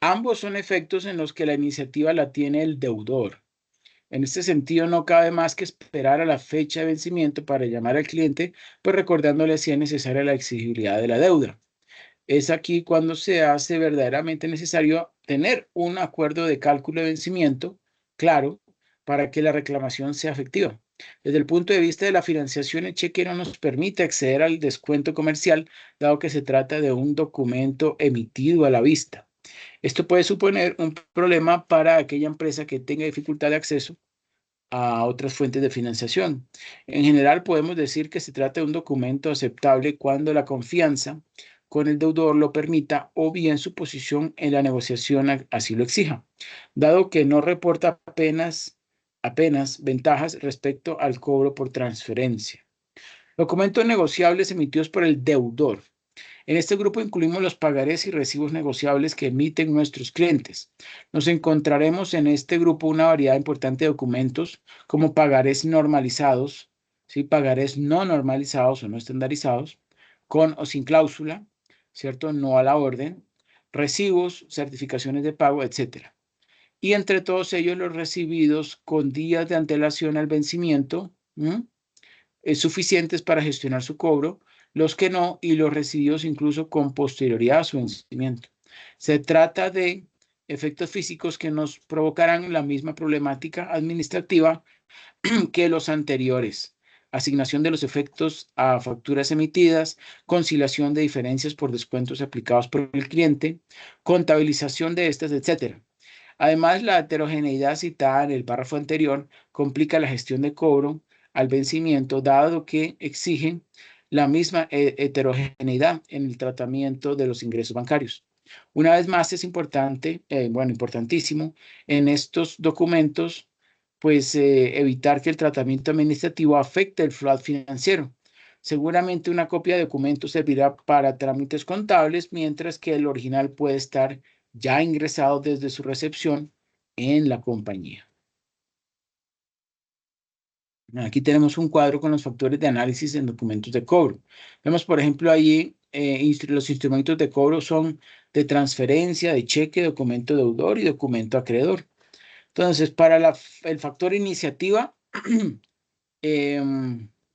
Ambos son efectos en los que la iniciativa la tiene el deudor. En este sentido, no cabe más que esperar a la fecha de vencimiento para llamar al cliente, pues recordándole si es necesaria la exigibilidad de la deuda. Es aquí cuando se hace verdaderamente necesario tener un acuerdo de cálculo de vencimiento claro para que la reclamación sea efectiva. Desde el punto de vista de la financiación, el cheque no nos permite acceder al descuento comercial, dado que se trata de un documento emitido a la vista. Esto puede suponer un problema para aquella empresa que tenga dificultad de acceso a otras fuentes de financiación. En general, podemos decir que se trata de un documento aceptable cuando la confianza con el deudor lo permita o bien su posición en la negociación así lo exija, dado que no reporta apenas ventajas respecto al cobro por transferencia. Documentos negociables emitidos por el deudor. En este grupo incluimos los pagarés y recibos negociables que emiten nuestros clientes. Nos encontraremos en este grupo una variedad importante de documentos como pagarés normalizados, ¿sí? Pagarés no normalizados o no estandarizados, con o sin cláusula, ¿cierto? No a la orden, recibos, certificaciones de pago, etc. Y entre todos ellos los recibidos con días de antelación al vencimiento, suficientes para gestionar su cobro, los que no, y los recibidos incluso con posterioridad a su vencimiento. Se trata de efectos físicos que nos provocarán la misma problemática administrativa que los anteriores: asignación de los efectos a facturas emitidas, conciliación de diferencias por descuentos aplicados por el cliente, contabilización de estas, etc. Además, la heterogeneidad citada en el párrafo anterior complica la gestión de cobro al vencimiento, dado que exigen la misma heterogeneidad en el tratamiento de los ingresos bancarios. Una vez más es importante, bueno, importantísimo, en estos documentos, pues evitar que el tratamiento administrativo afecte el flow financiero. Seguramente una copia de documento servirá para trámites contables, mientras que el original puede estar ya ingresado desde su recepción en la compañía. Aquí tenemos un cuadro con los factores de análisis en documentos de cobro. Vemos, por ejemplo, allí los instrumentos de cobro son de transferencia, de cheque, documento deudor y documento acreedor. Entonces, para el factor iniciativa,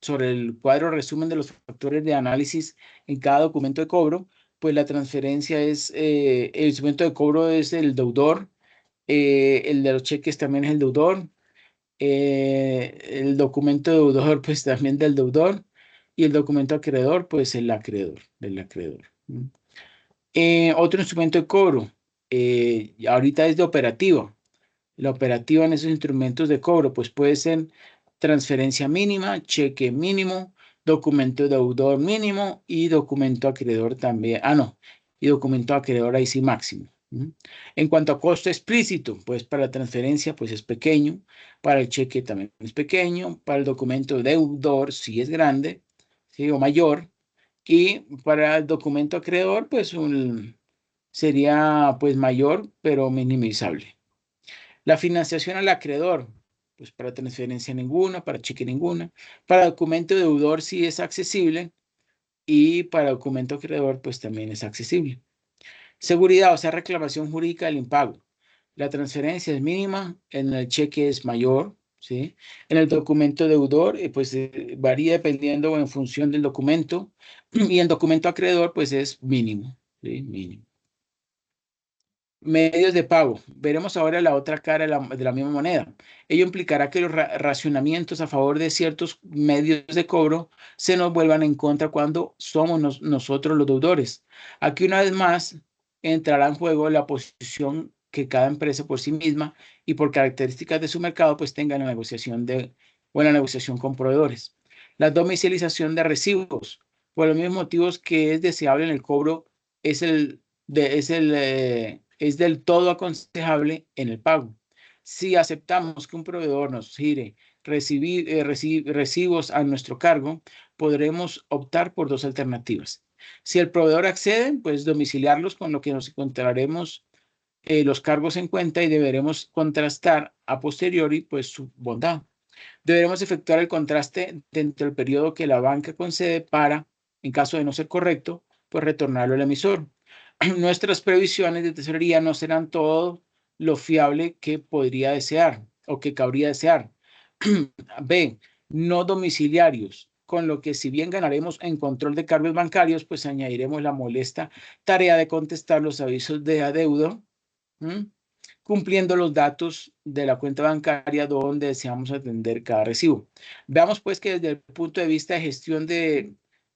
sobre el cuadro resumen de los factores de análisis en cada documento de cobro, pues la transferencia es, el instrumento de cobro es el deudor, el de los cheques también es el deudor, el documento deudor, pues también del deudor, y el documento acreedor, pues el acreedor, del acreedor. Otro instrumento de cobro, ahorita es de operativa. La operativa en esos instrumentos de cobro, pues puede ser transferencia mínima, cheque mínimo, documento deudor mínimo y documento acreedor también. No, y documento acreedor ahí sí máximo. En cuanto a costo explícito, pues para la transferencia pues es pequeño, para el cheque también es pequeño, para el documento deudor sí es grande, ¿sí? O mayor, y para el documento acreedor pues sería pues mayor pero minimizable. La financiación al acreedor, pues para transferencia ninguna, para cheque ninguna, para documento deudor sí es accesible y para documento acreedor pues también es accesible. Seguridad, o sea, reclamación jurídica del impago. La transferencia es mínima, en el cheque es mayor, ¿sí? En el documento deudor, pues varía dependiendo o en función del documento, y el documento acreedor, pues es mínimo, ¿sí? Mínimo. Medios de pago. Veremos ahora la otra cara de la misma moneda. Ello implicará que los racionamientos a favor de ciertos medios de cobro se nos vuelvan en contra cuando somos nosotros los deudores. Aquí una vez más entrará en juego la posición que cada empresa por sí misma y por características de su mercado pues tenga la negociación o la negociación con proveedores. La domicilización de recibos. Por los mismos motivos que es deseable en el cobro es es del todo aconsejable en el pago. Si aceptamos que un proveedor nos gire recibos a nuestro cargo, podremos optar por dos alternativas. Si el proveedor accede, pues domiciliarlos, con lo que nos encontraremos los cargos en cuenta y deberemos contrastar a posteriori pues su bondad. Deberemos efectuar el contraste dentro del periodo que la banca concede para, en caso de no ser correcto, pues retornarlo al emisor. Nuestras previsiones de tesorería no serán todo lo fiable que podría desear o que cabría desear. B, no domiciliarios, con lo que si bien ganaremos en control de cargos bancarios, pues añadiremos la molesta tarea de contestar los avisos de adeudo, cumpliendo los datos de la cuenta bancaria donde deseamos atender cada recibo. Veamos pues que desde el punto de vista de gestión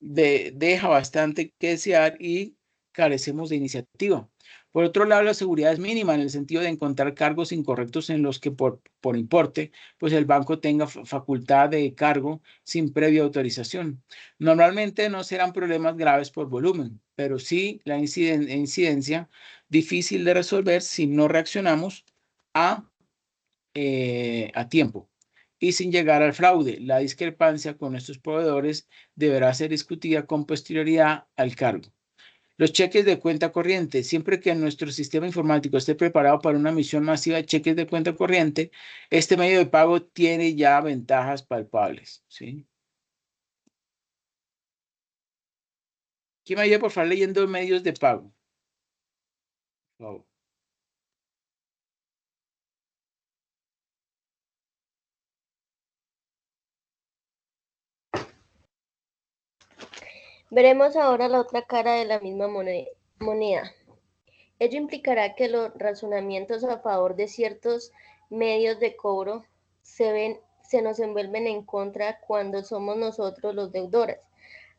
deja bastante que desear y carecemos de iniciativa. Por otro lado, la seguridad es mínima en el sentido de encontrar cargos incorrectos en los que por importe, pues el banco tenga facultad de cargo sin previa autorización. Normalmente no serán problemas graves por volumen, pero sí la incidencia difícil de resolver si no reaccionamos a tiempo. Y sin llegar al fraude, la discrepancia con nuestros proveedores deberá ser discutida con posterioridad al cargo. Los cheques de cuenta corriente. Siempre que nuestro sistema informático esté preparado para una emisión masiva de cheques de cuenta corriente, este medio de pago tiene ya ventajas palpables, ¿sí? ¿Quién me ayuda, por favor, leyendo medios de pago? Por favor. Veremos ahora la otra cara de la misma moneda. Ello implicará que los razonamientos a favor de ciertos medios de cobro se nos envuelven en contra cuando somos nosotros los deudores.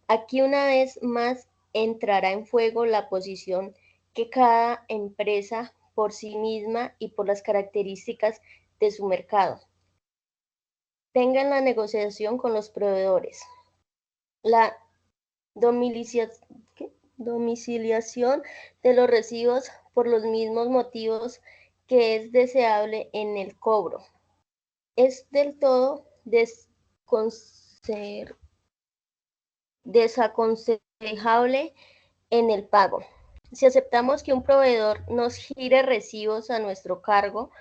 Aquí una vez más entrará en juego la posición que cada empresa por sí misma y por las características de su mercado tenga en la negociación con los proveedores. La domiciliación de los recibos por los mismos motivos que es deseable en el cobro. Es del todo desaconsejable en el pago. Si aceptamos que un proveedor nos gire recibos a nuestro cargo,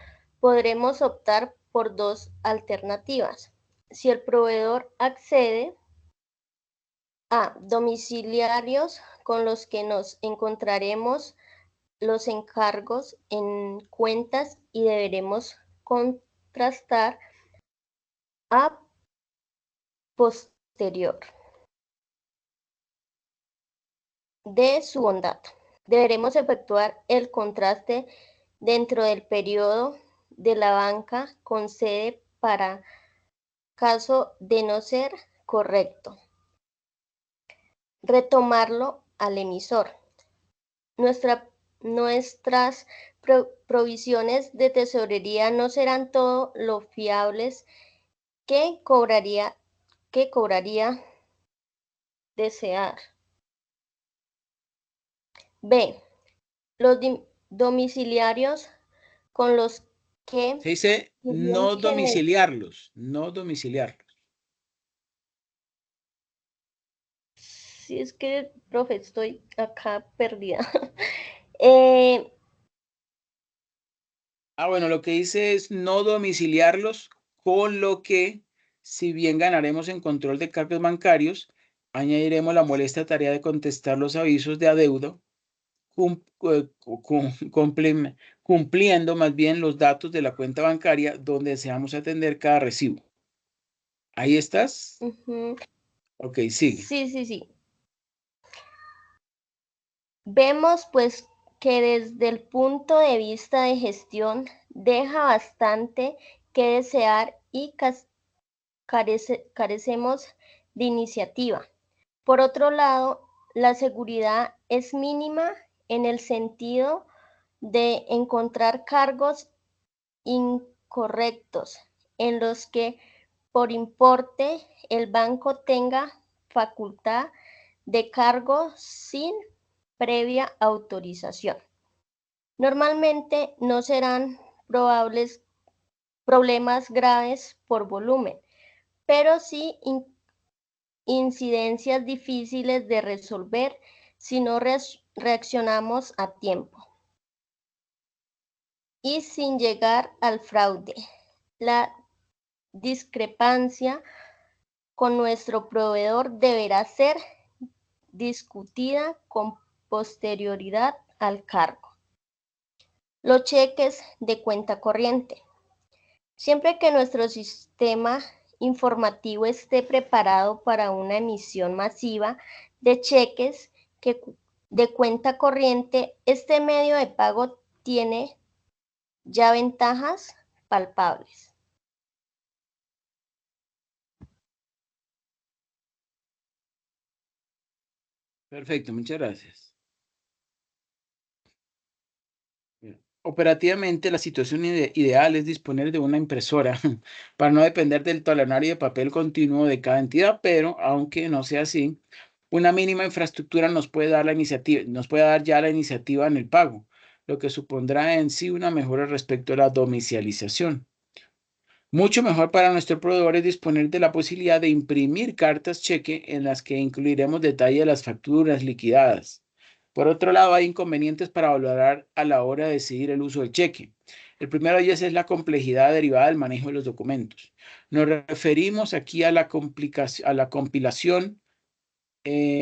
podremos optar por dos alternativas. Si el proveedor accede a domiciliarios con los que nos encontraremos los encargos en cuentas y deberemos contrastar a posterior de su bondad. Deberemos efectuar el contraste dentro del periodo de la banca con sede para caso de no ser correcto, retomarlo al emisor. Nuestras provisiones de tesorería no serán todo lo fiables que cobraría desear. B. Los domiciliarios con los que... Se dice no domiciliarlos, no domiciliarlos. Sí, es que, profe, estoy acá perdida. Bueno, lo que dice es no domiciliarlos, con lo que, si bien ganaremos en control de cargos bancarios, añadiremos la molesta tarea de contestar los avisos de adeudo, cumpliendo más bien los datos de la cuenta bancaria donde deseamos atender cada recibo. ¿Ahí estás? Ok, sigue. Sí. Vemos pues que desde el punto de vista de gestión deja bastante que desear y carecemos de iniciativa. Por otro lado, la seguridad es mínima en el sentido de encontrar cargos incorrectos en los que por importe el banco tenga facultad de cargo sin previa autorización. Normalmente no serán probables problemas graves por volumen, pero sí incidencias difíciles de resolver si no reaccionamos a tiempo y sin llegar al fraude. La discrepancia con nuestro proveedor deberá ser discutida con posterioridad al cargo. Los cheques de cuenta corriente. Siempre que nuestro sistema informativo esté preparado para una emisión masiva de cheques de cuenta corriente, este medio de pago tiene ya ventajas palpables. Perfecto, muchas gracias. Operativamente, la situación ideal es disponer de una impresora para no depender del talonario de papel continuo de cada entidad, pero aunque no sea así, una mínima infraestructura nos puede dar ya la iniciativa en el pago, lo que supondrá en sí una mejora respecto a la domiciliación. Mucho mejor para nuestro proveedor es disponer de la posibilidad de imprimir cartas cheque en las que incluiremos detalle de las facturas liquidadas. Por otro lado, hay inconvenientes para valorar a la hora de decidir el uso del cheque. El primero de ellos es la complejidad derivada del manejo de los documentos. Nos referimos aquí a la compilación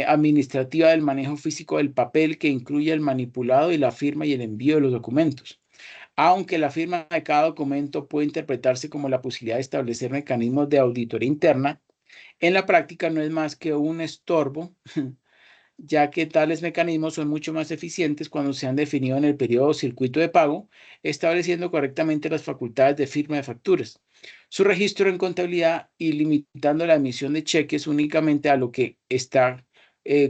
administrativa del manejo físico del papel, que incluye el manipulado y la firma y el envío de los documentos. Aunque la firma de cada documento puede interpretarse como la posibilidad de establecer mecanismos de auditoría interna, en la práctica no es más que un estorbo, ya que tales mecanismos son mucho más eficientes cuando se han definido en el periodo o circuito de pago, estableciendo correctamente las facultades de firma de facturas, su registro en contabilidad y limitando la emisión de cheques únicamente a lo que está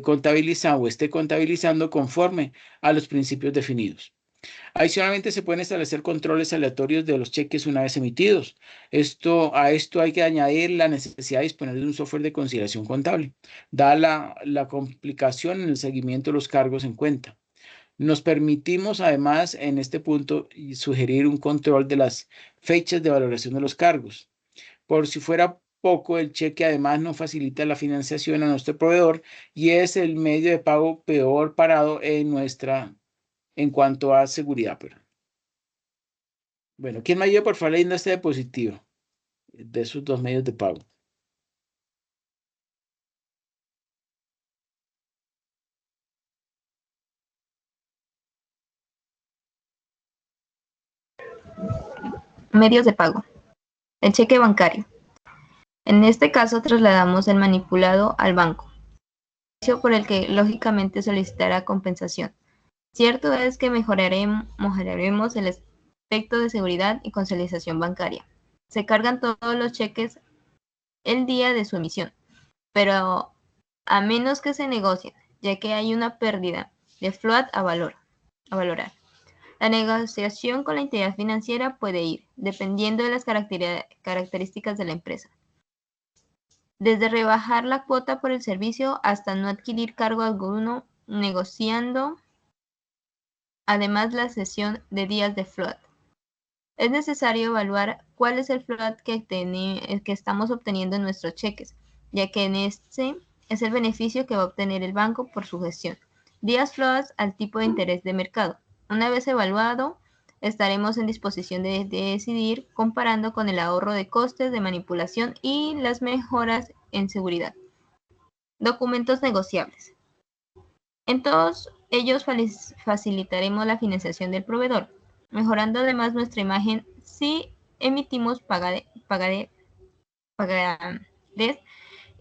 contabilizado o esté contabilizando conforme a los principios definidos. Adicionalmente, se pueden establecer controles aleatorios de los cheques una vez emitidos. A esto hay que añadir la necesidad de disponer de un software de conciliación contable, dada la complicación en el seguimiento de los cargos en cuenta. Nos permitimos, además, en este punto, sugerir un control de las fechas de valoración de los cargos. Por si fuera poco, el cheque además no facilita la financiación a nuestro proveedor y es el medio de pago peor parado en cuanto a seguridad. Bueno, ¿quién me ayuda por favor leyendo este diapositivo de esos dos medios de pago? Medios de pago. El cheque bancario. En este caso trasladamos el manipulado al banco, por el que lógicamente solicitará compensación. Cierto es que mejoraremos el aspecto de seguridad y conciliación bancaria. Se cargan todos los cheques el día de su emisión, pero a menos que se negocien, ya que hay una pérdida de float a valorar. La negociación con la entidad financiera puede ir, dependiendo de las características de la empresa. Desde rebajar la cuota por el servicio hasta no adquirir cargo alguno, negociando además la cesión de días de float. Es necesario evaluar cuál es el float que estamos obteniendo en nuestros cheques, ya que en este es el beneficio que va a obtener el banco por su gestión. Días float al tipo de interés de mercado. Una vez evaluado, estaremos en disposición de decidir comparando con el ahorro de costes de manipulación y las mejoras en seguridad. Documentos negociables. En todos ellos facilitaremos la financiación del proveedor, mejorando además nuestra imagen si emitimos pagades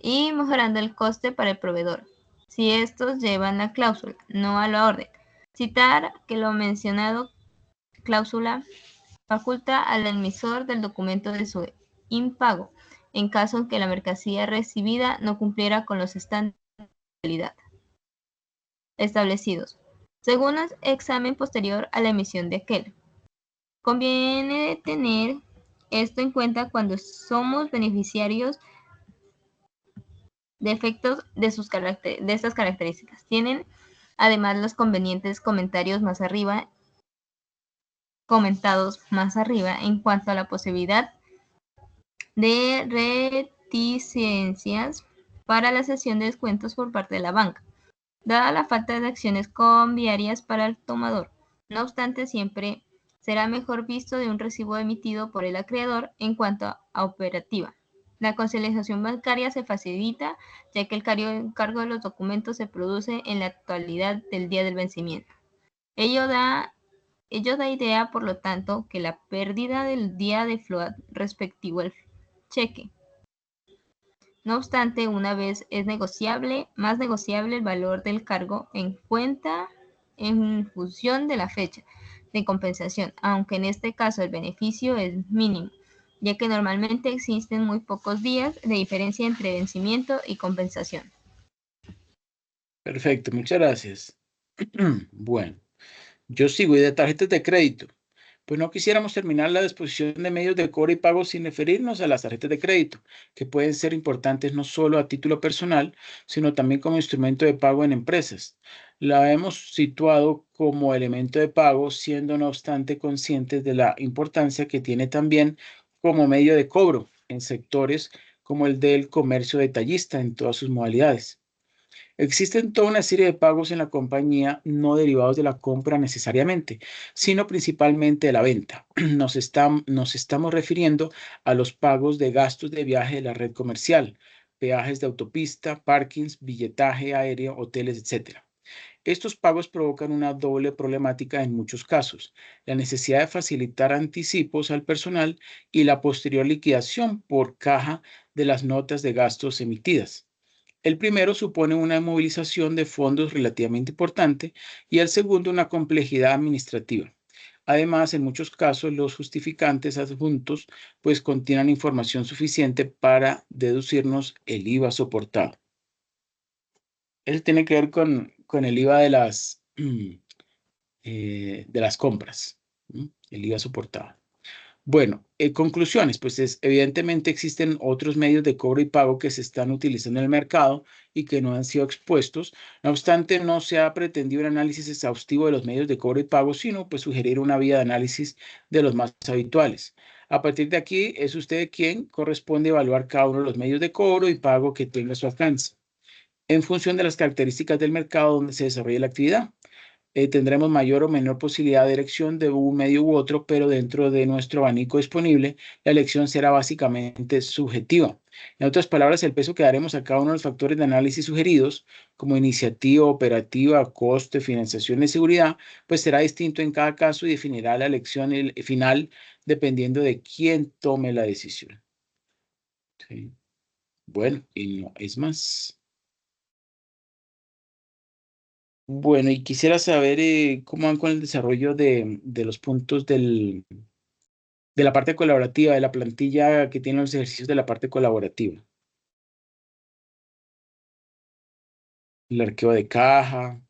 y mejorando el coste para el proveedor, si estos llevan la cláusula, no a la orden. Citar que lo mencionado cláusula faculta al emisor del documento de su impago, en caso en que la mercancía recibida no cumpliera con los estándares de calidad establecidos, según el examen posterior a la emisión de aquel. Conviene tener esto en cuenta cuando somos beneficiarios de efectos de estas características. Tienen además los convenientes comentados más arriba en cuanto a la posibilidad de reticencias para la cesión de descuentos por parte de la banca, dada la falta de acciones conviarias para el tomador. No obstante, siempre será mejor visto de un recibo emitido por el acreedor en cuanto a operativa. La conciliación bancaria se facilita, ya que el cargo de los documentos se produce en la actualidad del día del vencimiento. Ello da idea, por lo tanto, que la pérdida del día de float respectivo al cheque. No obstante, una vez es más negociable el valor del cargo en cuenta en función de la fecha de compensación, aunque en este caso el beneficio es mínimo, ya que normalmente existen muy pocos días de diferencia entre vencimiento y compensación. Perfecto, muchas gracias. Bueno, yo sigo y de tarjetas de crédito. Pues no quisiéramos terminar la disposición de medios de cobro y pago sin referirnos a las tarjetas de crédito, que pueden ser importantes no solo a título personal, sino también como instrumento de pago en empresas. La hemos situado como elemento de pago, siendo no obstante conscientes de la importancia que tiene también como medio de cobro en sectores como el del comercio detallista en todas sus modalidades. Existen toda una serie de pagos en la compañía no derivados de la compra necesariamente, sino principalmente de la venta. Nos estamos refiriendo a los pagos de gastos de viaje de la red comercial, peajes de autopista, parkings, billetaje aéreo, hoteles, etc. Estos pagos provocan una doble problemática en muchos casos: la necesidad de facilitar anticipos al personal y la posterior liquidación por caja de las notas de gastos emitidas. El primero supone una movilización de fondos relativamente importante y el segundo una complejidad administrativa. Además, en muchos casos, los justificantes adjuntos pues contienen información suficiente para deducirnos el IVA soportado. Eso tiene que ver con el IVA de las compras, ¿sí? El IVA soportado. Bueno, conclusiones, pues evidentemente existen otros medios de cobro y pago que se están utilizando en el mercado y que no han sido expuestos. No obstante, no se ha pretendido un análisis exhaustivo de los medios de cobro y pago, sino pues sugerir una vía de análisis de los más habituales. A partir de aquí, es usted quien corresponde evaluar cada uno de los medios de cobro y pago que tenga a su alcance, en función de las características del mercado donde se desarrolle la actividad. Tendremos mayor o menor posibilidad de elección de un medio u otro, pero dentro de nuestro abanico disponible, la elección será básicamente subjetiva. En otras palabras, el peso que daremos a cada uno de los factores de análisis sugeridos, como iniciativa, operativa, coste, financiación y seguridad, pues será distinto en cada caso y definirá la elección final dependiendo de quién tome la decisión. ¿Sí? Bueno, y no es más. Bueno, y quisiera saber cómo van con el desarrollo de los puntos de la parte colaborativa, de la plantilla que tiene los ejercicios de la parte colaborativa. El arqueo de caja.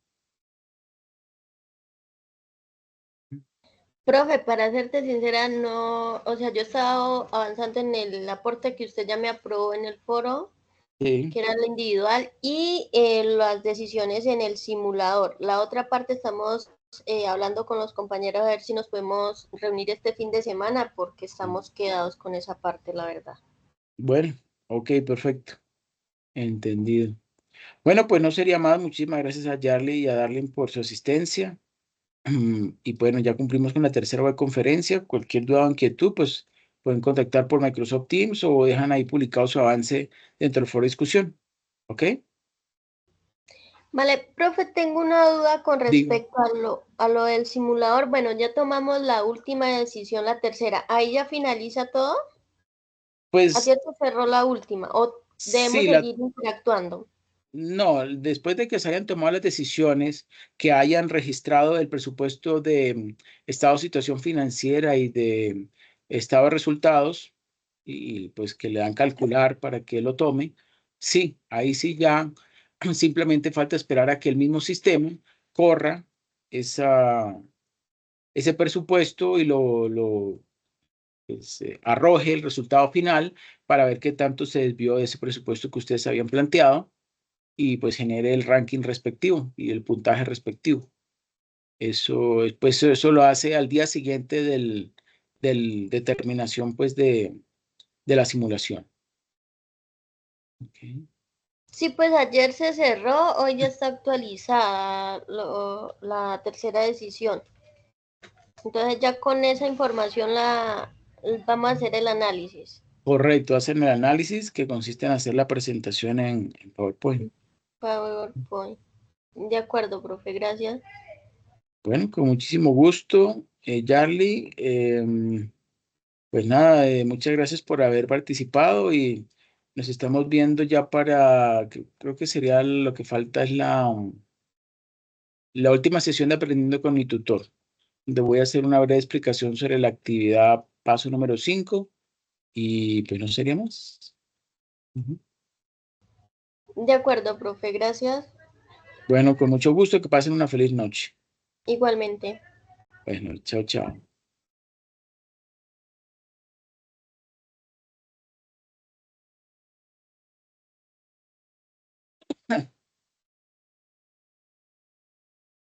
Profe, para serte sincera, no, o sea, yo he estado avanzando en el aporte que usted ya me aprobó en el foro, Sí. que era lo individual, y las decisiones en el simulador. La otra parte estamos hablando con los compañeros a ver si nos podemos reunir este fin de semana, porque estamos quedados con esa parte, la verdad. Bueno, ok, perfecto. Entendido. Bueno, pues no sería más. Muchísimas gracias a Yarly y a Darlene por su asistencia. Y bueno, ya cumplimos con la tercera webconferencia. Cualquier duda o inquietud, pues pueden contactar por Microsoft Teams o dejan ahí publicado su avance dentro del foro de discusión. ¿Ok? Vale, profe, tengo una duda con Digo, respecto a lo del simulador. Bueno, ya tomamos la última decisión, la tercera. ¿Ahí ya finaliza todo? pues ¿Ayer se cerró la última? ¿O debemos sí, seguir interactuando? no, después de que se hayan tomado las decisiones, que hayan registrado el presupuesto de estado de situación financiera y de estado de resultados, y pues que le dan calcular para que lo tome, sí, ahí sí ya simplemente falta esperar a que el mismo sistema corra ese presupuesto y pues, arroje el resultado final para ver qué tanto se desvió de ese presupuesto que ustedes habían planteado y pues genere el ranking respectivo y el puntaje respectivo. Eso, pues eso lo hace al día siguiente del determinación pues de la simulación. Okay. Sí, pues ayer se cerró, hoy ya está actualizada la tercera decisión. Entonces ya con esa información vamos a hacer el análisis. Correcto, hacen el análisis que consiste en hacer la presentación en PowerPoint. PowerPoint. De acuerdo, profe, gracias. Bueno, con muchísimo gusto, Yarly. Pues nada, muchas gracias por haber participado y nos estamos viendo ya creo que sería lo que falta es la última sesión de Aprendiendo con mi tutor, donde voy a hacer una breve explicación sobre la actividad paso número 5 y pues no sería más. Ujú. De acuerdo, profe, gracias. Bueno, con mucho gusto, que pasen una feliz noche. Igualmente. Bueno, chao, chao.